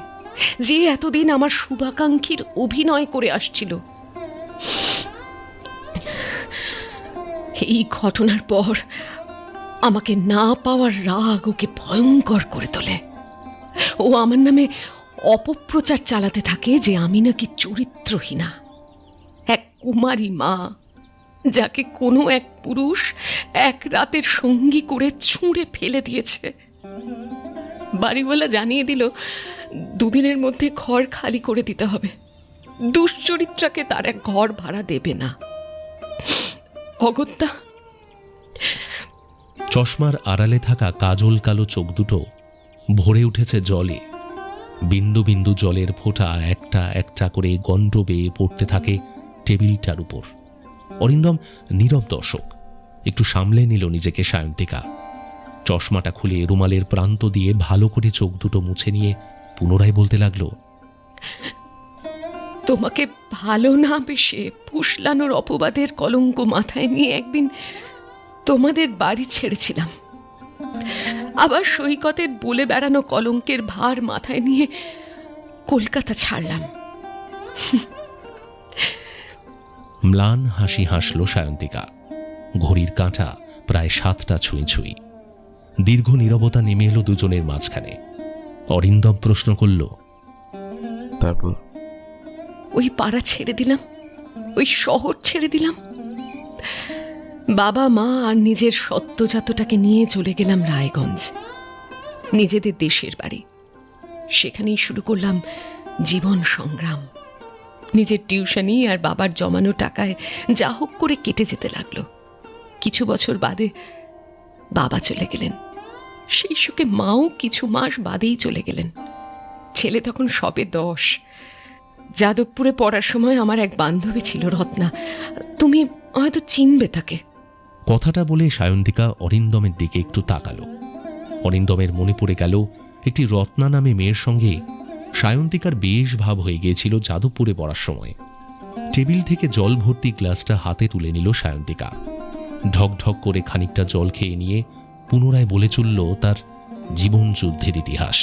যে এতদিন আমার শুভাকাঙ্ক্ষীর অভিনয় করে আসছিল। এই ঘটনার পর আমাকে না পাওয়ার রাগ ওকে ভয়ঙ্কর করে তোলে। ও আমার নামে অপপ্রচার চালাতে থাকে যে আমি নাকি চরিত্রহীনা, এক কুমারী মা যাকে কোনো এক পুরুষ এক রাতের সঙ্গী করে ছুঁড়ে ফেলে দিয়েছে। বাড়িওয়ালা জানিয়ে দিল 2 দিনের মধ্যে ঘর খালি করে দিতে হবে। দুশ্চরিত্রাকে তার এক ঘর ভাড়া দেবে না। অগত্যা চশমার আড়ালে থাকা কাজল কালো চোখ দুটো ভরে উঠেছে জলে। বিন্দু বিন্দু জলের ফোঁটা একটা একটা করে গন্ড বেয়ে পড়তে থাকে টেবিলটার উপর। অরিন্দম নীরব দর্শক। একটু সামলে নিল নিজেকে সায়ন্তিকা। চশমাটা খুলে রুমালের প্রান্ত দিয়ে ভালো করে চোখ দুটো মুছে নিয়ে পুনরায় বলতে লাগলো, তোমাকে ভালো না বেশে ফুসলানোর অপবাদের কলঙ্ক মাথায় নিয়ে একদিন তোমাদের বাড়ি ছেড়েছিলাম। আবার সৈকতের বলে বেড়ানো কলঙ্কের ভার মাথায় নিয়ে কলকাতা ছাড়লাম। ম্লান হাসি হাসল সায়ন্তিকা। ঘড়ির কাঁটা প্রায় 7টা ছুঁই ছুঁই। দীর্ঘ নীরবতা নেমে এলো দুজনের মাঝখানে। অরিন্দম প্রশ্ন করল, তারপর? ওই পাড়া ছেড়ে দিলাম, ওই শহর ছেড়ে দিলাম। বাবা মা আর নিজের সদ্যজাতটাকে নিয়ে চলে গেলাম রায়গঞ্জ, নিজেদের দেশের বাড়ি। সেখানেই শুরু করলাম জীবন সংগ্রাম। নিজের টিউশনি আর বাবার জমানো টাকায় যা হোক করে কেটে যেতে লাগলো। কিছু বছর বাদে বাবা চলে গেলেন। সেই শোকে মাও কিছু মাস বাদেই চলে গেলেন। ছেলে তখন সবে 10। যাদবপুরে পড়ার সময় আমার এক বান্ধবী ছিল, রত্না। তুমি হয়তো চিনবে তাকে। কথাটা বলে সায়ন্তিকা অরিন্দমের দিকে একটু তাকালো। অরিন্দমের মনে পড়ে গেল একটি রত্না নামে মেয়ের সঙ্গে সায়ন্তিকার বেশ ভাব হয়ে গিয়েছিল যাদবপুরে পড়ার সময়। টেবিল থেকে জল ভর্তি গ্লাসটা হাতে তুলে নিল সায়ন্তিকা। ঢকঢক করে খানিকটা জল খেয়ে নিয়ে পুনরায় বলে চলল তার জীবন যুদ্ধের ইতিহাস।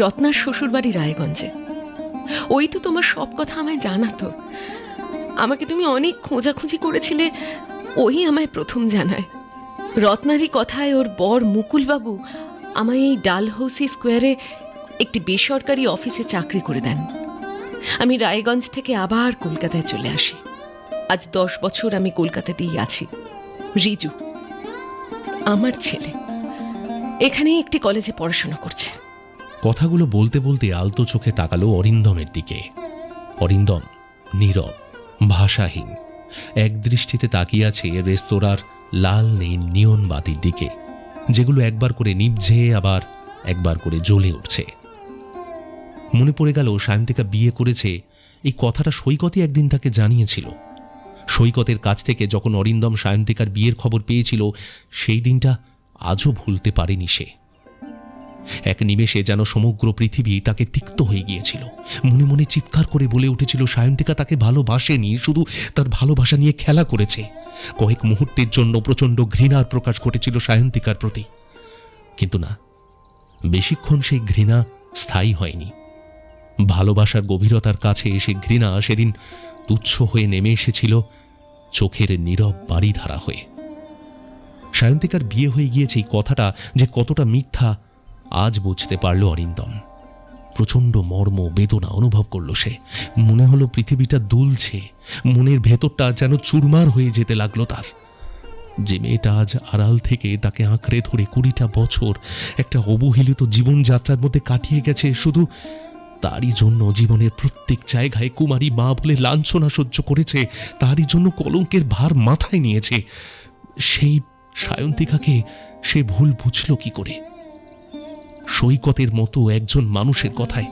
রত্নার শ্বশুরবাড়ি রায়গঞ্জে। ওই তো তোমার সব কথা আমায় জানাতো। আমাকে তুমি অনেক খোঁজাখুঁজি করেছিলে, ওই আমায় প্রথম জানায়। রত্নারই কথায় ওর বর মুকুলবাবু আমায় এই ডালহৌসি স্কোয়ারে একটি বেসরকারি অফিসে চাকরি করে দেন। আমি রায়গঞ্জ থেকে আবার কলকাতায় চলে আসি। আজ 10 বছর আমি কলকাতাতেই আছি। রিজু আমার ছেলে এখানেই একটি কলেজে পড়াশোনা করছে। কথাগুলো বলতে বলতে আলতো চোখে তাকালো অরিন্দমের দিকে। অরিন্দম নীরব, ভাষাহীন, এক দৃষ্টিতে তাকিয়ে আছে রেস্তোরাঁর লাল নীল নিয়ন বাতির দিকে, যেগুলো একবার করে নিভছে আবার একবার করে জ্বলে উঠছে। মনে পড়ে গেল সায়ন্তিকা বিয়ে করেছে এই কথাটা সৈকতই একদিন তাকে জানিয়েছিল। সৈকতের কাছ থেকে যখন অরিন্দম সায়ন্তিকার বিয়ের খবর পেয়েছিল, সেই দিনটা আজও ভুলতে পারেনি সে। এক নিমেষে যেন সমগ্র পৃথিবী তাকে তিক্ত হয়ে গিয়েছিল। মনে মনে চিৎকার করে বলে উঠেছিল সায়ন্তিকা তাকে ভালোবাসেনি, শুধু তার ভালোবাসা নিয়ে খেলা করেছে। কয়েক মুহূর্তের জন্য প্রচণ্ড ঘৃণার প্রকাশ ঘটেছিল সায়ন্তিকার প্রতি, কিন্তু না, বেশিক্ষণ সেই ঘৃণা স্থায়ী হয়নি। ভালোবাসার গভীরতার কাছে এসে ঘৃণা সেদিন তুচ্ছ হয়ে নেমে এসেছিল চোখের নীরব বাড়িধারা হয়ে। সায়ন্তিকার বিয়ে হয়ে গিয়েছে এই কথাটা যে কতটা মিথ্যা আজ বুঝতে পারল অরিন্দম। প্রচণ্ড মর্ম বেদনা অনুভব করল সে। মনে হলো পৃথিবীটা দুলছে, মনের ভেতরটা যেন চুরমার হয়ে যেতে লাগলো তার। যে মেয়েটা আজ আড়াল থেকে তাকে আঁকড়ে ধরে 20টা বছর একটা অবহেলিত জীবনযাত্রার মধ্যে কাটিয়ে গেছে, শুধু তারই জন্য জীবনের প্রত্যেক জায়গায় কুমারী মা বলে লাঞ্ছনা সহ্য করেছে, তারই জন্য কলঙ্কের ভার মাথায় নিয়েছে, সেই সায়ন্তিকাকে সে ভুল বুঝল কি করে? সৈকতের মতো একজন মানুষের কথায়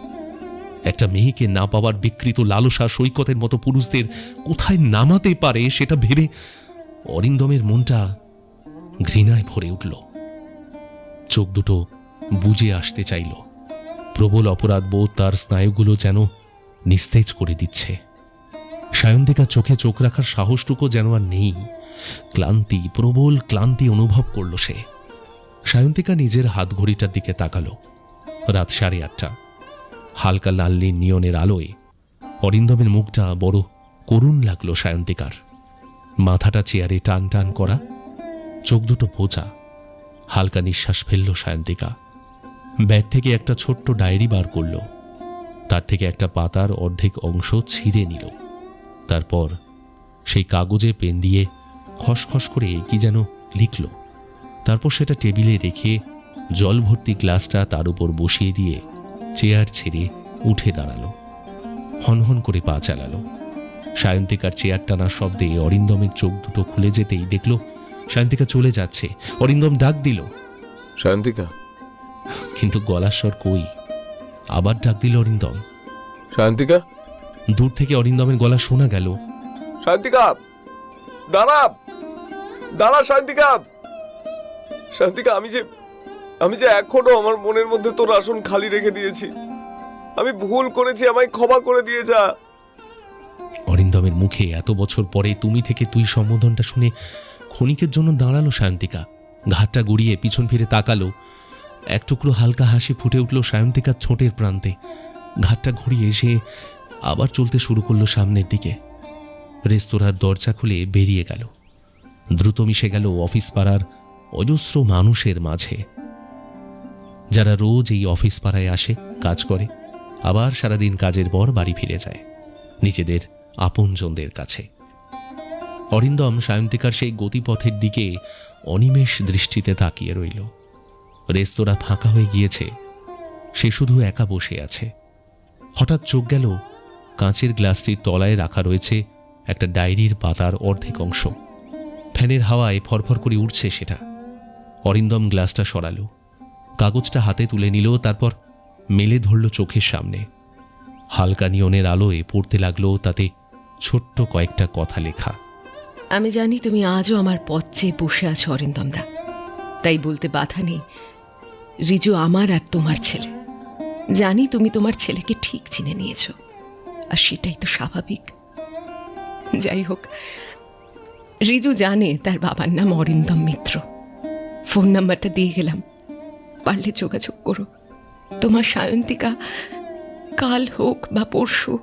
একটা মেয়েকে না পাওয়ার বিকৃত লালসা সৈকতের মতো পুরুষদের কোথায় নামাতে পারে সেটা ভেবে অরিন্দমের মনটা ঘৃণায় ভরে উঠল। চোখ দুটো বুজে আসতে চাইল। প্রবল অপরাধ বোধ তার স্নায়ুগুলো যেন নিস্তেজ করে দিচ্ছে। সায়ন্তিকার চোখে চোখ রাখার সাহসটুকু যেন আর নেই। ক্লান্তি, প্রবল ক্লান্তি অনুভব করল সে। সায়ন্তিকা নিজের হাত ঘড়িটার দিকে তাকালো। রাত 8:30। হালকা লাল্লি নিয়নের আলোয় অরিন্দমের মুখটা বড় করুণ লাগলো সায়ন্তিকার। মাথাটা চেয়ারে টান টান করা, চোখ দুটো বোঝা। হালকা নিঃশ্বাস ফেলল সায়ন্তিকা। ব্যাগ থেকে একটা ছোট্ট ডায়েরি বার করল। তার থেকে একটা পাতার অর্ধেক অংশ ছিঁড়ে নিল। তারপর সেই কাগজে পেন দিয়ে খসখস করে কি যেন লিখল। তারপর সেটা টেবিলে রেখে জল ভর্তি গ্লাসটা তার উপর বসিয়ে দিয়ে চেয়ার ছেড়ে উঠে দাঁড়ালো। হনহন করে পা চালালো। সায়ন্তিকার চেয়ার টানার শব্দে অরিন্দমের চোখ দুটো খুলে যেতেই দেখল সায়ন্তিকা চলে যাচ্ছে। অরিন্দম ডাক দিল, সায়ন্তিকা। কিন্তু গলার স্বর কই। আবার ডাক দিল অরিন্দম। সায়ন্তিকা। দূর থেকে অরিন্দমের গলা শোনা গেল, শান্তিকা, দাঁড়া দাঁড়া শান্তিকা। শান্তিকা, আমি যে এখনো আমার মনের মধ্যে তোর আসন খালি রেখে দিয়েছি। আমি ভুল করেছি, আমায় ক্ষমা করে দিয়ে যা। অরিন্দমের মুখে এত বছর পরে তুমি থেকে তুই সম্বোধনটা শুনে ক্ষণিকের জন্য দাঁড়ালো সায়ন্তিকা। ঘাটটা গুড়িয়ে পিছন ফিরে তাকালো। এক টুকরো হালকা হাসি ফুটে উঠল সায়ন্তিকার ঠোঁটের প্রান্তে। ঘাটটা ঘুরিয়ে এসে আবার চলতে শুরু করলো সামনের দিকে। রেস্তোরাঁর দরজা খুলে বেরিয়ে গেল। দ্রুত মিশে গেল অফিস পাড়ার অজস্র মানুষের মাঝে, যারা রোজ এই অফিস পাড়ায় আসে, কাজ করে, আবার সারাদিন কাজের পর বাড়ি ফিরে যায় নিজেদের আপনজনদের কাছে। অরিন্দম সায়ন্তিকার সেই গতিপথের দিকে অনিমেষ দৃষ্টিতে তাকিয়ে রইল। রেস্তোরাঁ ফাঁকা হয়ে গিয়েছে, সে শুধু একা বসে আছে। হঠাৎ চোখ গেল কাঁচের গ্লাসটির তলায় রাখা রয়েছে একটা ডায়েরির পাতার অর্ধেক অংশ। ফ্যানের হাওয়ায় ফরফর করে উঠছে সেটা। অরিন্দম গ্লাসটা সরালো, কাগজটা হাতে তুলে নিল, তারপর মেলে ধরল চোখের সামনে। হালকা নিয়নের আলোয় পড়তে লাগলো তাতে ছোট্ট কয়েকটা কথা লেখা। আমি জানি তুমি আজও আমার পথ চেয়ে বসে আছো অরিন্দমদা, তাই বলতে বাধা নেই রিজু আমার আর তোমার ছেলে। জানি তুমি তোমার ছেলেকে ঠিক চিনে নিয়েছো, আর সেটাই তো স্বাভাবিক। যাই হোক, রিজু জানে তার বাবার নাম অরিন্দম মিত্র। ফোন নাম্বারটা দিয়ে গেলাম, পারলে যোগাযোগ করো। তোমার সায়ন্তিকা কাল হোক বা পরশু,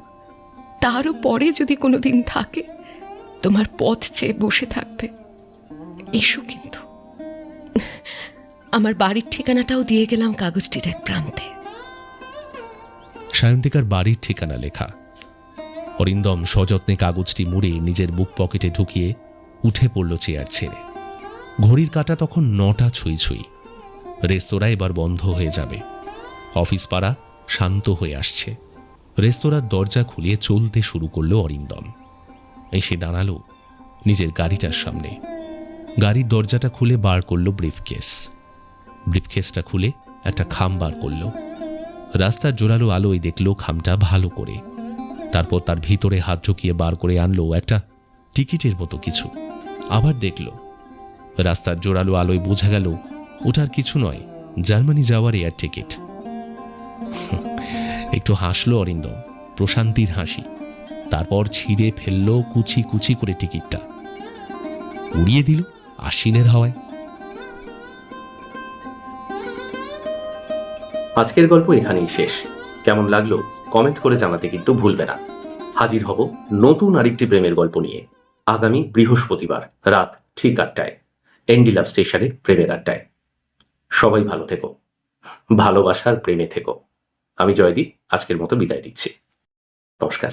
তারও পরে যদি কোনো দিন থাকে, তোমার পথ চেয়ে বসে থাকবে। এসো কিন্তু। আমার বাড়ির ঠিকানাটাও দিয়ে গেলাম কাগজটির এক প্রান্তে। সায়ন্তিকার বাড়ির ঠিকানা লেখা। অরিন্দম সযত্নে কাগজটি মুড়ে নিজের বুক পকেটে ঢুকিয়ে উঠে পড়ল চেয়ার ছেড়ে। ঘড়ির কাঁটা তখন 9টা ছুঁই ছুঁই। রেস্তোরাঁ এবার বন্ধ হয়ে যাবে। অফিস পাড়া শান্ত হয়ে আসছে। রেস্তোরাঁর দরজা খুলে চলতে শুরু করলো অরিন্দম। এসে দাঁড়ালো নিজের গাড়িটার সামনে। গাড়ির দরজাটা খুলে বার করলো ব্রিফকেস। ব্রিফকেসটা খুলে একটা খাম বার করলো। রাস্তার জোরালো আলোয় দেখলো খামটা ভালো করে। তারপর তার ভিতরে হাত ঢুকিয়ে বার করে আনলো একটা টিকিটের মতো কিছু। আবার দেখল রাস্তার জোরালো আলোয় বোঝা গেল ওটার কিছু নয়, জার্মানি যাওয়ার এয়ার টিকিট। একটু হাসলো অরিন্দম, প্রশান্তির হাসি। তারপর ছিঁড়ে ফেললো কুচি কুচি করে টিকিটটা, উড়িয়ে দিল আশ্বিনের হাওয়ায়। আজকের গল্প এখানেই শেষ। কেমন লাগলো কমেন্ট করে জানাতে কিন্তু ভুলবে না। হাজির হব নতুন আরেকটি প্রেমের গল্প নিয়ে আগামী বৃহস্পতিবার রাত ঠিক 8টায় এনডি লাভ স্টেশনে প্রেমের আড্ডায়। সবাই ভালো থেকো, ভালোবাসার প্রেমে থেকো। আমি জয়দীপ আজকের মতো বিদায় দিচ্ছি। নমস্কার।